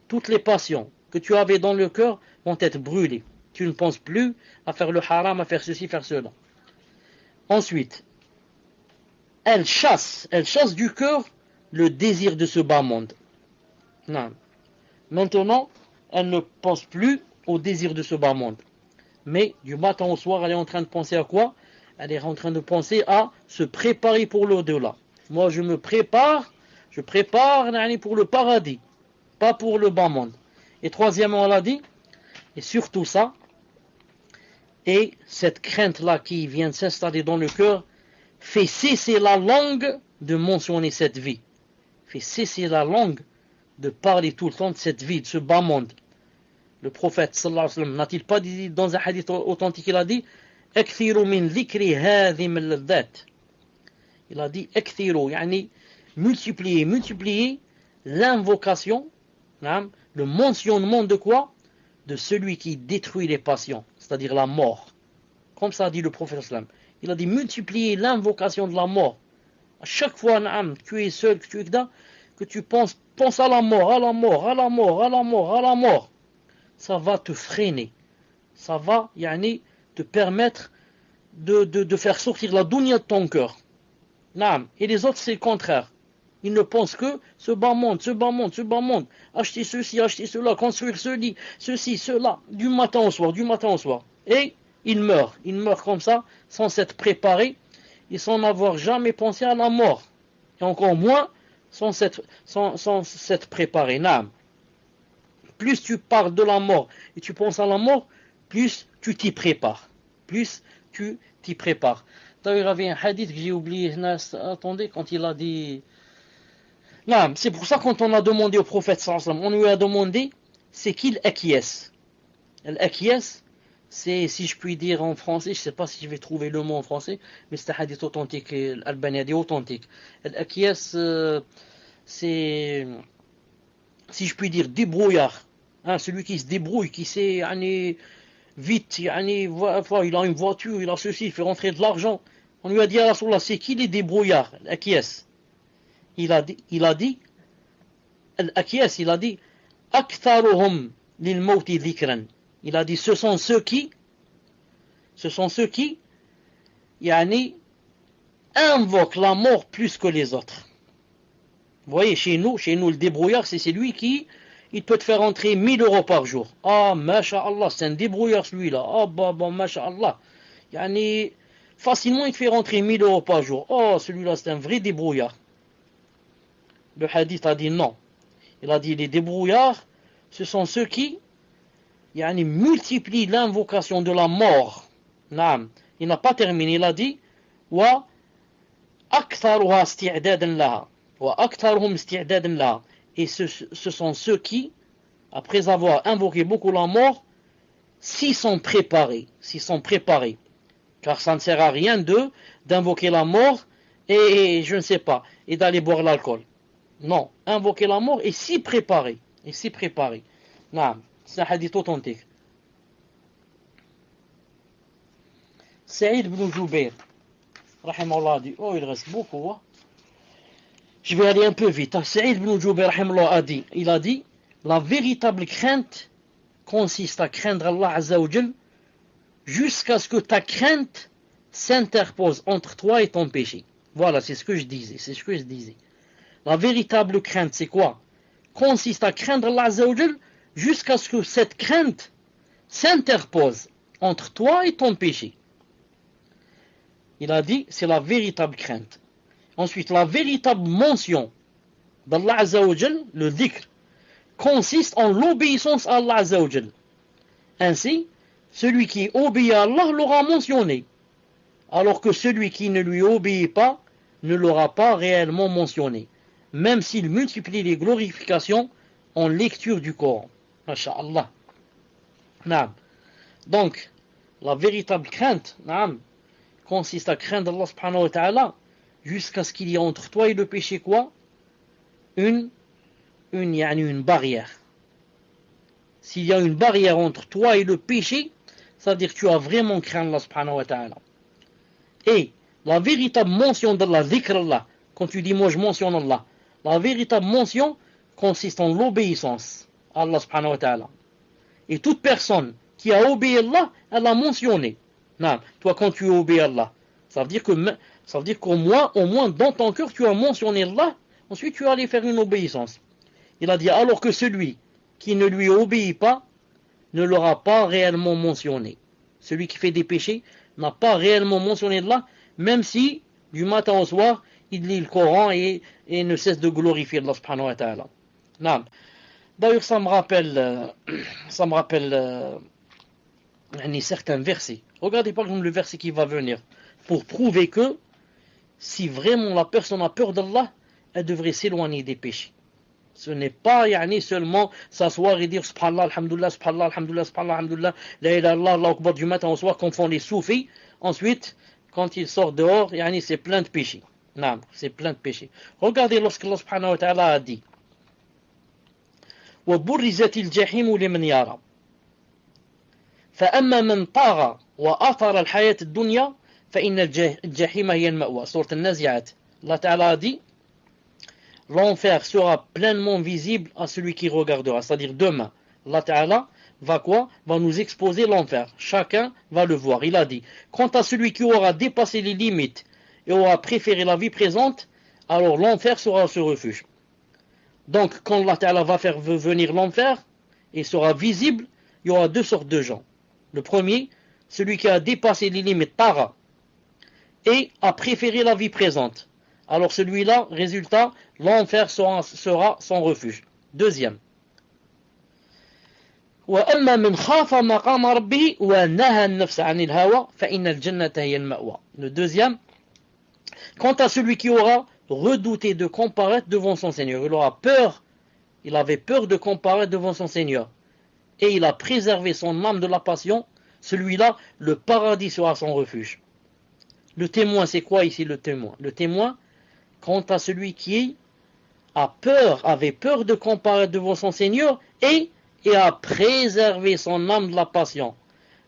Toutes les passions que tu avais dans le cœur vont être brûlées. Tu ne penses plus à faire le haram, à faire ceci, faire cela. Ensuite, elle chasse du cœur le désir de ce bas monde. Non. Maintenant, elle ne pense plus au désir de ce bas monde. Mais du matin au soir, elle est en train de penser à quoi? Elle est en train de penser à se préparer pour l'au-delà. Moi, je prépare pour le paradis, pas pour le bas monde. Et troisièmement, elle a dit, et surtout ça, et cette crainte-là qui vient de s'installer dans le cœur, fait cesser la langue de mentionner cette vie. Fait cesser la langue de parler tout le temps de cette vie, de ce bas monde. Le prophète sallallahu alayhi wa sallam n'a-t-il pas dit dans un hadith authentique, il a dit اكثروا من ذكر هذه اللذات. Il a dit اكثروا, يعني multiplier l'invocation, le mentionnement de quoi? De celui qui détruit les passions, c'est-à-dire la mort. Comme ça a dit le prophète sallallahu alayhi wa sallam. Il a dit multiplier l'invocation de la mort. À chaque fois, tu es seul, que tu penses à la mort, à la mort, à la mort, à la mort, à la mort. Ça va te freiner. Ça va, te permettre de faire sortir la dunya de ton cœur. Et les autres, c'est le contraire. Ils ne pensent que ce bas monde. Acheter ceci, acheter cela, construire ceci, cela, du matin au soir. Et il meurt comme ça, sans s'être préparé, et sans n'avoir jamais pensé à la mort, et encore moins sans s'être préparé. Naam. Plus tu parles de la mort et tu penses à la mort, plus tu t'y prépares. Plus tu t'y prépares. D'ailleurs, il y avait un hadith que j'ai oublié. Attendez, quand il a dit... Non, c'est pour ça quand on a demandé au prophète sallallahu alayhi wa sallam, on lui a demandé, c'est qui l'akiyas? L'akiyas, c'est, si je puis dire en français, je ne sais pas si je vais trouver le mot en français, mais c'est un hadith authentique, l'Albani a dit authentique. L'akiyas, c'est, si je puis dire, débrouillard. Hein, celui qui se débrouille, qui sait vite, il a une voiture, il a ceci, il fait rentrer de l'argent. On lui a dit à Rasulullah, c'est qui les débrouillards? L'akiyas. Il a dit, Aktharuhum lil mawti dhikran. Il a dit, ce sont ceux qui, invoquent la mort plus que les autres. Vous voyez, chez nous, le débrouillard, c'est celui qui, il peut te faire entrer 1000 euros par jour. Ah, masha'Allah, c'est un débrouillard celui-là. Ah, bon, masha'Allah. Facilement, il te fait rentrer 1000 euros par jour. Oh, celui-là, c'est un vrai débrouillard. Le hadith a dit non. Il a dit, les débrouillards, ce sont ceux qui, multiplient l'invocation de la mort. Naam. Il n'a pas terminé, il a dit, wa aktharuha isti'dadan laha. Et ce sont ceux qui, après avoir invoqué beaucoup la mort, s'y sont préparés. Car ça ne sert à rien d'invoquer la mort et je ne sais pas, et d'aller boire l'alcool. Non, invoquer la mort et s'y préparer. Non, c'est un hadith authentique. Saïd ibn Jubayr, rahimahullah, dit, il reste beaucoup, hein. Je vais aller un peu vite. Saïd ibn Jubayr il a dit, la véritable crainte consiste à craindre Allah Azza wa Jal jusqu'à ce que ta crainte s'interpose entre toi et ton péché. Voilà, c'est ce que je disais. La véritable crainte, c'est quoi? Consiste à craindre Allah Azza wa Jal jusqu'à ce que cette crainte s'interpose entre toi et ton péché. Il a dit, c'est la véritable crainte. Ensuite, la véritable mention d'Allah Azza wa Jal, le dhikr, consiste en l'obéissance à Allah Azza wa Jal. Ainsi, celui qui obéit à Allah l'aura mentionné, alors que celui qui ne lui obéit pas ne l'aura pas réellement mentionné, même s'il multiplie les glorifications en lecture du Coran. Masha'Allah. Naam. Donc, la véritable crainte, naam, consiste à craindre Allah subhanahu wa ta'ala jusqu'à ce qu'il y ait entre toi et le péché quoi? Une barrière. S'il y a une barrière entre toi et le péché, ça veut dire que tu as vraiment craint Allah subhanahu wa ta'ala. Et la véritable mention d'Allah, dhikr Allah, quand tu dis moi je mentionne Allah, la véritable mention consiste en l'obéissance à Allah subhanahu wa ta'ala. Et toute personne qui a obéi Allah, elle a mentionné. Non, toi quand tu obéis Allah, ça veut dire qu'au moins dans ton cœur tu as mentionné Allah, ensuite tu vas aller faire une obéissance. Il a dit alors que celui qui ne lui obéit pas ne l'aura pas réellement mentionné. Celui qui fait des péchés n'a pas réellement mentionné Allah, même si du matin au soir il lit le Coran et ne cesse de glorifier Allah subhanahu wa ta'ala. Non. D'ailleurs ça me rappelle certains versets. Regardez par exemple le verset qui va venir pour prouver que si vraiment la personne a peur d'Allah, elle devrait s'éloigner des péchés. Ce n'est pas seulement s'asseoir et dire subhanallah, alhamdulillah, subhanallah, alhamdulillah, subhanallah, alhamdulillah, la ilaha illallah, Allahu akbar du matin au soir comme font les soufis. Ensuite, quand ils sortent dehors, c'est plein de péchés. Non, c'est plein de péchés. Regardez lorsque Allah subhanahu wa ta'ala a dit وَبُرِّزَتِ الْجَحِيمُ لِمَنْ يَرَى فأما من طاغى وآثر الحياة الدنيا فإن الجحيم هي المأوى. Sourate An-Nazi'at. Allah Ta'ala a dit l'enfer sera pleinement visible à celui qui regardera. C'est-à-dire demain, Allah Ta'ala va nous exposer l'enfer. Chacun va le voir. Il a dit quant à celui qui aura dépassé les limites et aura préféré la vie présente, alors l'enfer sera ce refuge. Donc quand Allah Ta'ala va faire venir l'enfer et sera visible, il y aura deux sortes de gens. Le premier, celui qui a dépassé les limites tara et a préféré la vie présente. Alors celui-là, résultat, l'enfer sera son refuge. Deuxième. وأما من خاف مقام ربه ونهى النفس عن الهوى فإن الجنة هي المأوى. Le deuxième, quant à celui qui aura redouté de comparaître devant son Seigneur, il aura peur, il avait peur de comparaître devant son Seigneur, et il a préservé son âme de la passion, celui-là, le paradis sera son refuge. Le témoin, c'est quoi ici le témoin? Le témoin, quant à celui qui avait peur de comparaître devant son Seigneur et a préservé son âme de la passion.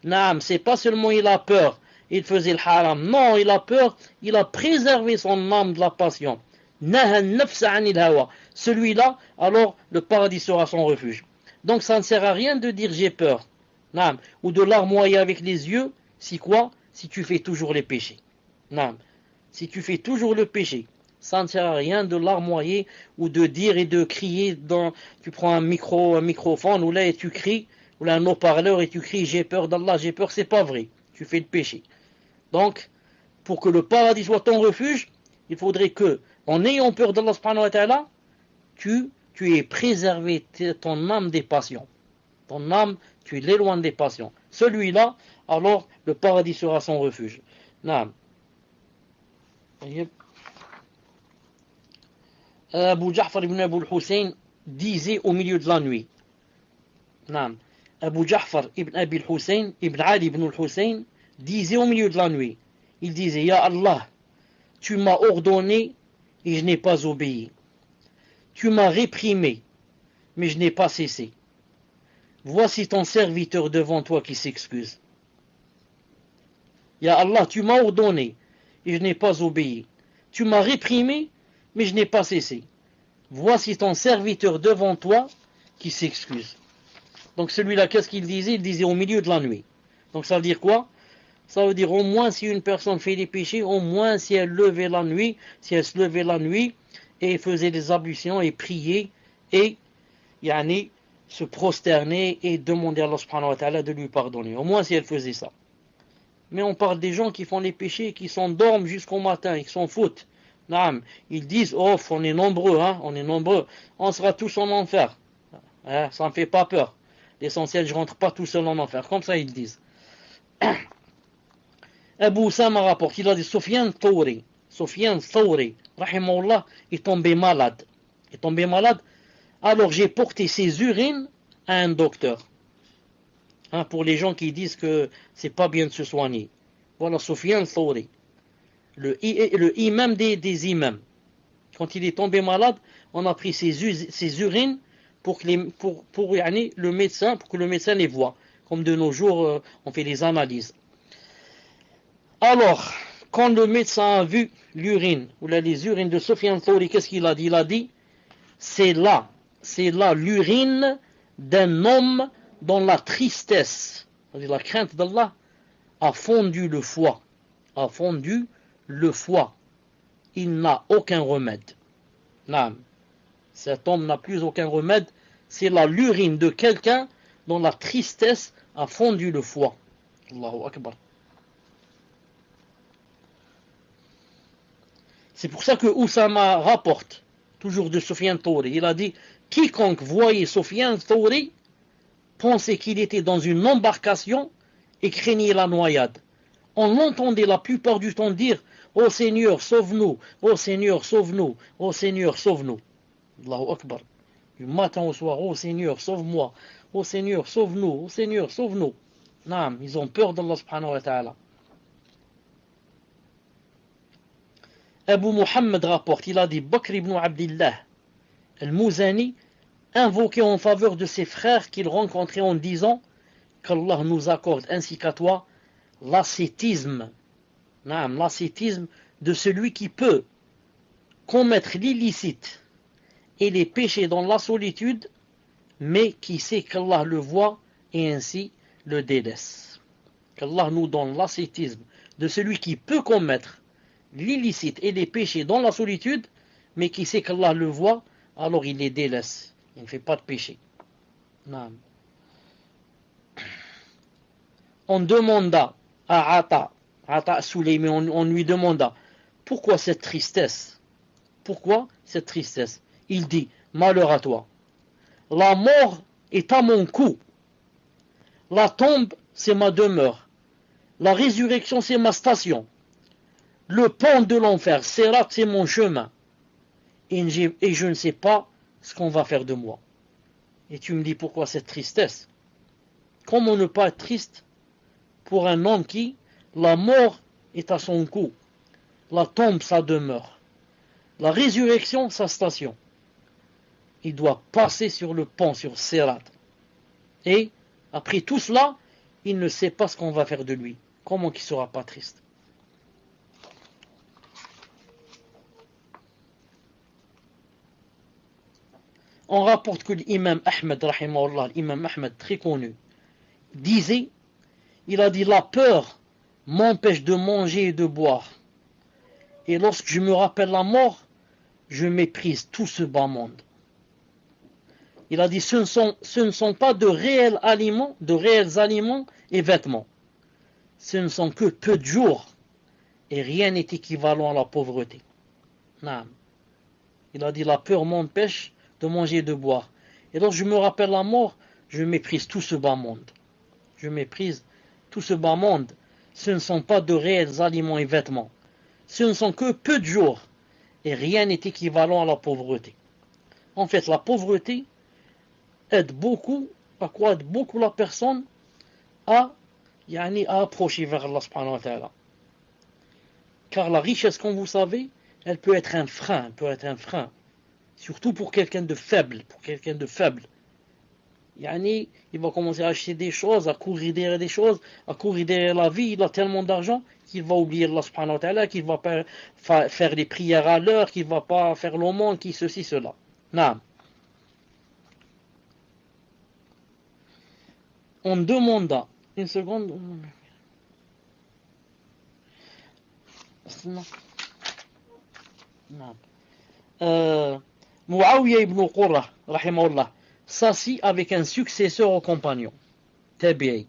Naam, c'est pas seulement il a peur, il faisait le haram. Non, il a peur, il a préservé son âme de la passion. Naha nafs anil hawa. Celui-là, alors le paradis sera son refuge. Donc ça ne sert à rien de dire j'ai peur. Naam, ou de larmoyer avec les yeux, si quoi? Si tu fais toujours les péchés. Naam, si tu fais toujours le péché. Ça ne sert à rien de larmoyer ou de dire et de crier tu prends un microphone ou là et tu cries, ou là un haut-parleur et tu cries j'ai peur d'Allah, j'ai peur, c'est pas vrai. Tu fais le péché. Donc, pour que le paradis soit ton refuge, il faudrait que, en ayant peur d'Allah subhanahu wa ta'ala, tu aies préservé ton âme des passions. Ton âme, tu l'éloignes des passions. Celui-là, alors le paradis sera son refuge. Naam. Abu Ja'far ibn Abu al-Hussein disait au milieu de la nuit. Naam. Abu Ja'far ibn Abi al-Hussein, ibn Ali ibn al-Hussein, disait au milieu de la nuit. Il disait, Ya Allah, tu m'as ordonné et je n'ai pas obéi. Tu m'as réprimé, mais je n'ai pas cessé. Voici ton serviteur devant toi qui s'excuse. Ya Allah, tu m'as ordonné et je n'ai pas obéi. Tu m'as réprimé, mais je n'ai pas cessé. Voici ton serviteur devant toi qui s'excuse. Donc celui-là, qu'est-ce qu'il disait? Il disait au milieu de la nuit. Donc ça veut dire quoi? Ça veut dire au moins si une personne fait des péchés, au moins si elle levait la nuit, si elle se levait la nuit et faisait des ablutions et priait et se prosterner et demander à Allah subhanahu wa ta'ala de lui pardonner. Au moins si elle faisait ça. Mais on parle des gens qui font les péchés, qui s'endorment jusqu'au matin, qui s'en foutent. Naam, ils disent, oh, on est nombreux, hein, on est nombreux, on sera tous en enfer. Hein, ça ne me fait pas peur. L'essentiel, je ne rentre pas tout seul en enfer. Comme ça, ils disent. Abu Usama rapporte, il a dit, Sufyan Thawri, rahimahullah, est tombé malade. Alors j'ai porté ses urines à un docteur. Hein, pour les gens qui disent que c'est pas bien de se soigner. Voilà, Sufyan Thawri. Le imam des imams. Quand il est tombé malade, on a pris ses urines pour que le médecin les voit. Comme de nos jours, on fait les analyses. Alors, quand le médecin a vu l'urine, ou là, les urines de Sufyan Thawri, qu'est-ce qu'il a dit? Il a dit, c'est là l'urine d'un homme dont la tristesse, c'est-à-dire la crainte d'Allah, a fondu le foie. Il n'a aucun remède. Naam. Cet homme n'a plus aucun remède. C'est l'urine de quelqu'un dont la tristesse a fondu le foie. Allahu Akbar. C'est pour ça que Oussama rapporte, toujours de Sufyan Thawri, il a dit, quiconque voyait Sufyan Thawri pensait qu'il était dans une embarcation et craignait la noyade. On l'entendait la plupart du temps dire, ô Seigneur, sauve-nous, ô Seigneur, sauve-nous, ô Seigneur, sauve-nous. Allahu Akbar. Du matin au soir, ô Seigneur, sauve-moi, ô Seigneur, sauve-nous, ô Seigneur, sauve-nous. Naam, ils ont peur d'Allah subhanahu wa ta'ala. Abu Muhammad rapporte, il a dit, Bakr ibn Abdillah al-Muzani invoquait en faveur de ses frères qu'il rencontrait en disant qu'Allah nous accorde ainsi qu'à toi l'ascétisme de celui qui peut commettre l'illicite et les péchés dans la solitude, mais qui sait qu'Allah le voit et ainsi le délaisse. Qu'Allah nous donne l'ascétisme de celui qui peut commettre l'illicite et les péchés dans la solitude, mais qui sait qu'Allah le voit, alors il les délaisse. Il ne fait pas de péché. On demanda à Ata Souleymi, on lui demanda pourquoi cette tristesse? Pourquoi cette tristesse? Il dit, malheur à toi. La mort est à mon cou. La tombe, c'est ma demeure. La résurrection, c'est ma station. Le pont de l'enfer, Sirat, c'est mon chemin. Et je ne sais pas ce qu'on va faire de moi. Et tu me dis pourquoi cette tristesse? Comment ne pas être triste pour un homme qui, la mort est à son cou, la tombe, sa demeure, la résurrection, sa station. Il doit passer sur le pont, sur Sirat. Et, après tout cela, il ne sait pas ce qu'on va faire de lui. Comment qu'il ne sera pas triste? On rapporte que l'imam Ahmed, rahimahullah, l'imam Ahmed, très connu, disait, il a dit, la peur m'empêche de manger et de boire. Et lorsque je me rappelle la mort, je méprise tout ce bas monde. Il a dit, ce ne sont pas de réels aliments et vêtements. Ce ne sont que peu de jours, et rien n'est équivalent à la pauvreté. Non. Il a dit, la peur m'empêche de manger et de boire. Et lorsque je me rappelle la mort, je méprise tout ce bas monde. Je méprise tout ce bas monde. Ce ne sont pas de réels aliments et vêtements. Ce ne sont que peu de jours, et rien n'est équivalent à la pauvreté. En fait, la pauvreté aide beaucoup la personne à approcher vers Allah subhanahu wa ta'ala. Car la richesse, comme vous savez, elle peut être un frein, surtout pour quelqu'un de faible, il va commencer à acheter des choses, à courir derrière des choses, à courir derrière la vie, il a tellement d'argent qu'il va oublier Allah subhanahu wa ta'ala, qu'il va pas faire les prières à l'heure, qu'il va pas faire l'aumône, qui ceci, cela. Non. On demanda, une seconde, Muawiyah ibn Qurra, rahimahullah, s'assit avec un successeur au compagnon, Tabi'i,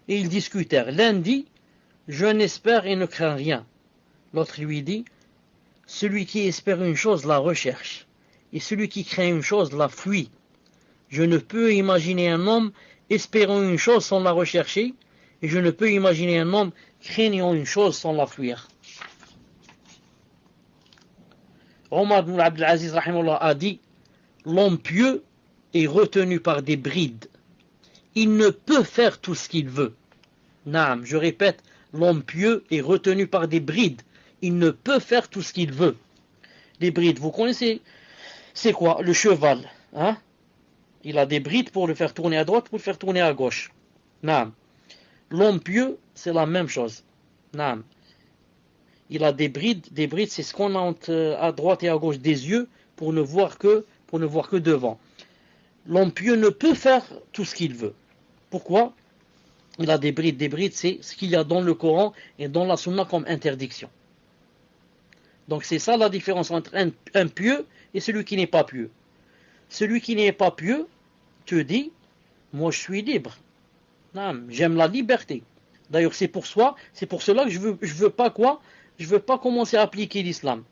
et ils discutèrent. L'un dit, je n'espère et ne crains rien. L'autre lui dit, celui qui espère une chose la recherche, et celui qui craint une chose la fuit. Je ne peux imaginer un homme espérant une chose sans la rechercher, et je ne peux imaginer un homme craignant une chose sans la fuir. Omar ibn Abdelaziz a dit, l'homme pieux est retenu par des brides. Il ne peut faire tout ce qu'il veut. Naam, je répète, l'homme pieux est retenu par des brides. Il ne peut faire tout ce qu'il veut. Les brides, vous connaissez, c'est quoi? Le cheval, hein? Il a des brides pour le faire tourner à droite, pour le faire tourner à gauche. Naam. L'homme pieux, c'est la même chose. Naam. Il a des brides, c'est ce qu'on a à droite et à gauche des yeux pour ne voir que devant. L'homme pieux ne peut faire tout ce qu'il veut. Pourquoi? Il a des brides, c'est ce qu'il y a dans le Coran et dans la Sunna comme interdiction. Donc c'est ça la différence entre un pieux et celui qui n'est pas pieux. Celui qui n'est pas pieux te dit, moi je suis libre. Non, j'aime la liberté. D'ailleurs c'est pour cela que je veux pas commencer à appliquer l'islam.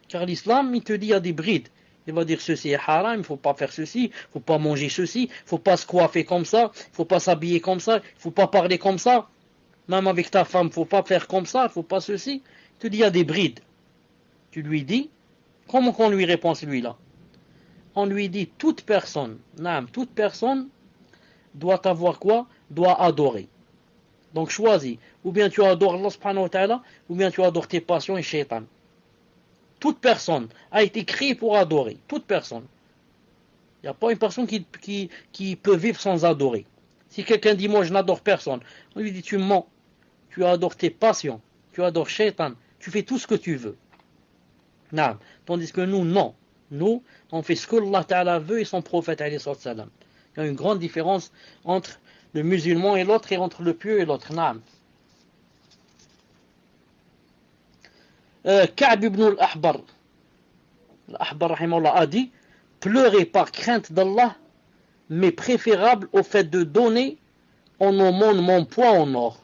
Car l'islam, il te dit, il y a des brides. Il va dire ceci est haram, il ne faut pas faire ceci, il ne faut pas manger ceci, il ne faut pas se coiffer comme ça, il ne faut pas s'habiller comme ça, il ne faut pas parler comme ça. Même avec ta femme, il ne faut pas faire comme ça, il ne faut pas ceci. Il te dit, il y a des brides. Tu lui dis, comment qu'on lui répond celui-là? On lui dit, toute personne doit avoir quoi? Doit adorer. Donc choisis. Ou bien tu adores Allah subhanahu wa ta'ala, ou bien tu adores tes passions et shaitan. Toute personne a été créée pour adorer. Toute personne. Il n'y a pas une personne qui peut vivre sans adorer. Si quelqu'un dit, moi je n'adore personne, on lui dit, tu mens. Tu adores tes passions. Tu adores shaitan. Tu fais tout ce que tu veux. Non. Tandis que nous, non. Nous, on fait ce que Allah Ta'ala veut et son prophète alayhi salam. Il y a une grande différence entre le musulman et l'autre et entre le pieux et l'autre. Non. Ka'b ibn al-Ahbar rahimahullah, a dit, pleurer par crainte d'Allah m'est préférable au fait de donner en aumône mon poids en or.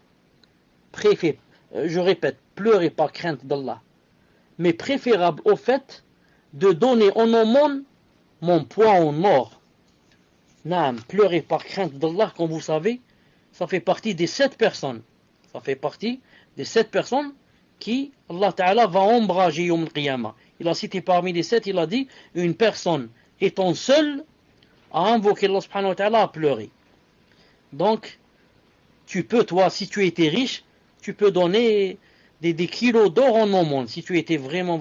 je répète, pleurer par crainte d'Allah, mais préférable au fait de donner en aumône mon poids en or. Naam, pleurer par crainte d'Allah, comme vous savez, ça fait partie des 7 personnes. Ça fait partie des 7 personnes qui, Allah Ta'ala, va ombrager Yawm al-Qiyamah. Il a cité parmi les 7, il a dit, une personne étant seule à invoquer Allah Subhanahu wa Ta'ala à pleurer. Donc, tu peux, toi, si tu étais riche, tu peux donner des kilos d'or en aumône, si tu étais vraiment,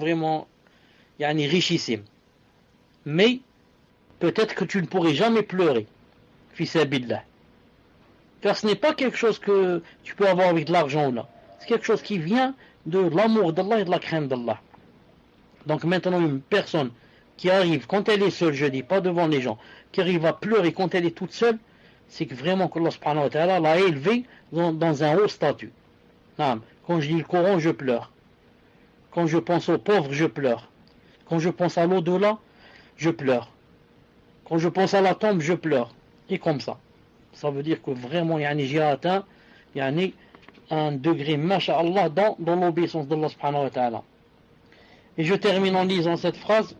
richissime. Mais, peut-être que tu ne pourrais jamais pleurer, fissabillah. Car ce n'est pas quelque chose que tu peux avoir avec de l'argent là. C'est quelque chose qui vient de l'amour d'Allah et de la crainte d'Allah. Donc maintenant, une personne qui arrive, quand elle est seule, je dis, pas devant les gens, qui arrive à pleurer quand elle est toute seule, c'est que vraiment qu'Allah subhanahu wa ta'ala l'a élevée dans un haut statut. Quand je lis le Coran, je pleure. Quand je pense aux pauvres, je pleure. Quand je pense à l'au-delà, je pleure. Quand je pense à la tombe, je pleure. Et comme ça. Ça veut dire que vraiment, j'ai atteint un degré, masha'Allah, dans l'obéissance d'Allah subhanahu wa ta'ala. Et je termine en lisant cette phrase.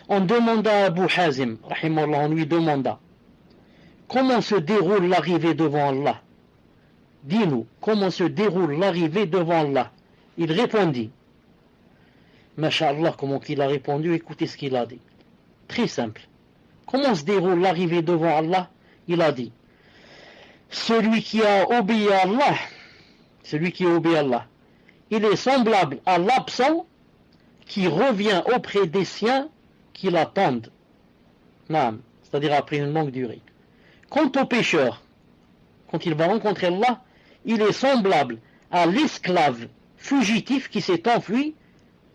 On demanda à Abu Hazim, rahimahullah, on lui demanda, comment se déroule l'arrivée devant Allah? Dis-nous, comment se déroule l'arrivée devant Allah? Il répondit, masha'Allah, comment il a répondu, écoutez ce qu'il a dit. Très simple. Comment se déroule l'arrivée devant Allah? Il a dit, celui qui a obéi à Allah, il est semblable à l'absent qui revient auprès des siens qui l'attendent. C'est-à-dire après une longue durée. Quant au pécheur, quand il va rencontrer Allah, il est semblable à l'esclave fugitif qui s'est enfui,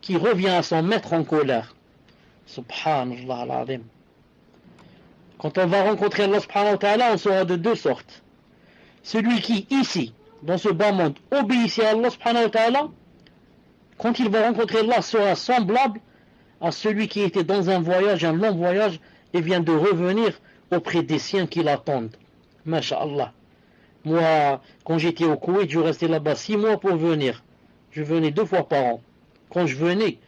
qui revient à son maître en colère. Subhanallah al-Azim. Quand on va rencontrer Allah subhanahu wa ta'ala, on sera de 2 sortes. Celui qui, ici, dans ce bas monde, obéissait à Allah subhanahu wa ta'ala, quand il va rencontrer Allah, sera semblable à celui qui était dans un voyage, un long voyage, et vient de revenir auprès des siens qui l'attendent. Masha'Allah. Moi, quand j'étais au Koweït, je restais là-bas 6 mois pour venir. Je venais 2 fois par an. Quand je venais,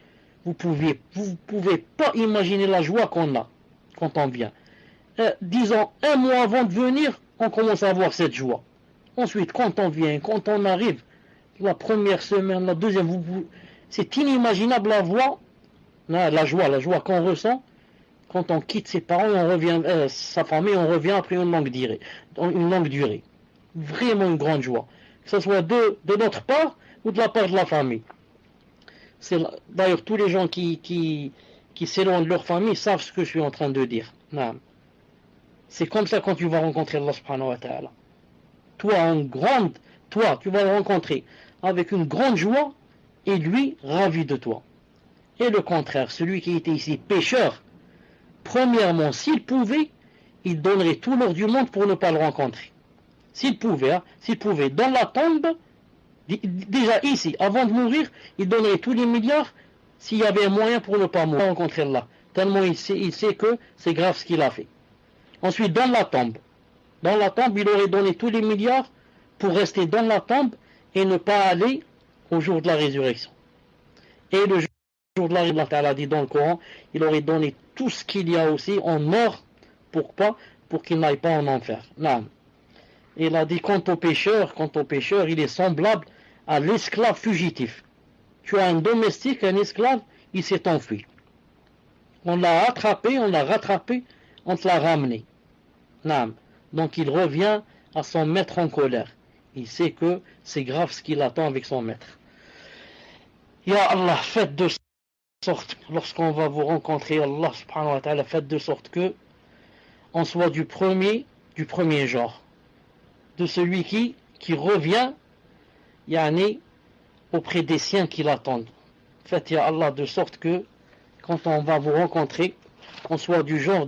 vous pouvez pas imaginer la joie qu'on a quand on vient. Disons, 1 mois avant de venir, on commence à avoir cette joie. Ensuite, quand on vient, quand on arrive, la première semaine, la deuxième, c'est inimaginable la joie qu'on ressent quand on quitte ses parents et on revient, sa famille, on revient après une longue durée. Vraiment une grande joie. Que ce soit de notre part ou de la part de la famille. D'ailleurs, tous les gens qui s'éloignent de leur famille savent ce que je suis en train de dire. C'est comme ça quand tu vas rencontrer Allah subhanahu wa ta'ala. Toi, tu vas le rencontrer avec une grande joie et lui, ravi de toi. Et le contraire, celui qui était ici pécheur, premièrement, s'il pouvait, il donnerait tout l'or du monde pour ne pas le rencontrer. S'il pouvait, dans la tombe, déjà ici, avant de mourir, il donnerait tous les milliards s'il y avait un moyen pour ne pas mourir, rencontrer Allah. Tellement il sait que c'est grave ce qu'il a fait. Ensuite, dans la tombe, il aurait donné tous les milliards pour rester dans la tombe et ne pas aller au jour de la résurrection. Et le jour de la résurrection, Allah a dit dans le Coran, il aurait donné tout ce qu'il y a aussi en or pour qu'il n'aille pas en enfer. Non. Il a dit quant au pécheur, il est semblable à l'esclave fugitif. Tu as un domestique, un esclave, il s'est enfui. On l'a attrapé, on l'a rattrapé, on te l'a ramené. Non. Donc il revient à son maître en colère. Il sait que c'est grave ce qu'il attend avec son maître. Ya Allah, faites de sorte, lorsqu'on va vous rencontrer, Allah subhanahu wa ta'ala, faites de sorte que on soit du premier genre. De celui qui revient, auprès des siens qui l'attendent. Faites, Ya Allah, de sorte que quand on va vous rencontrer, on soit du genre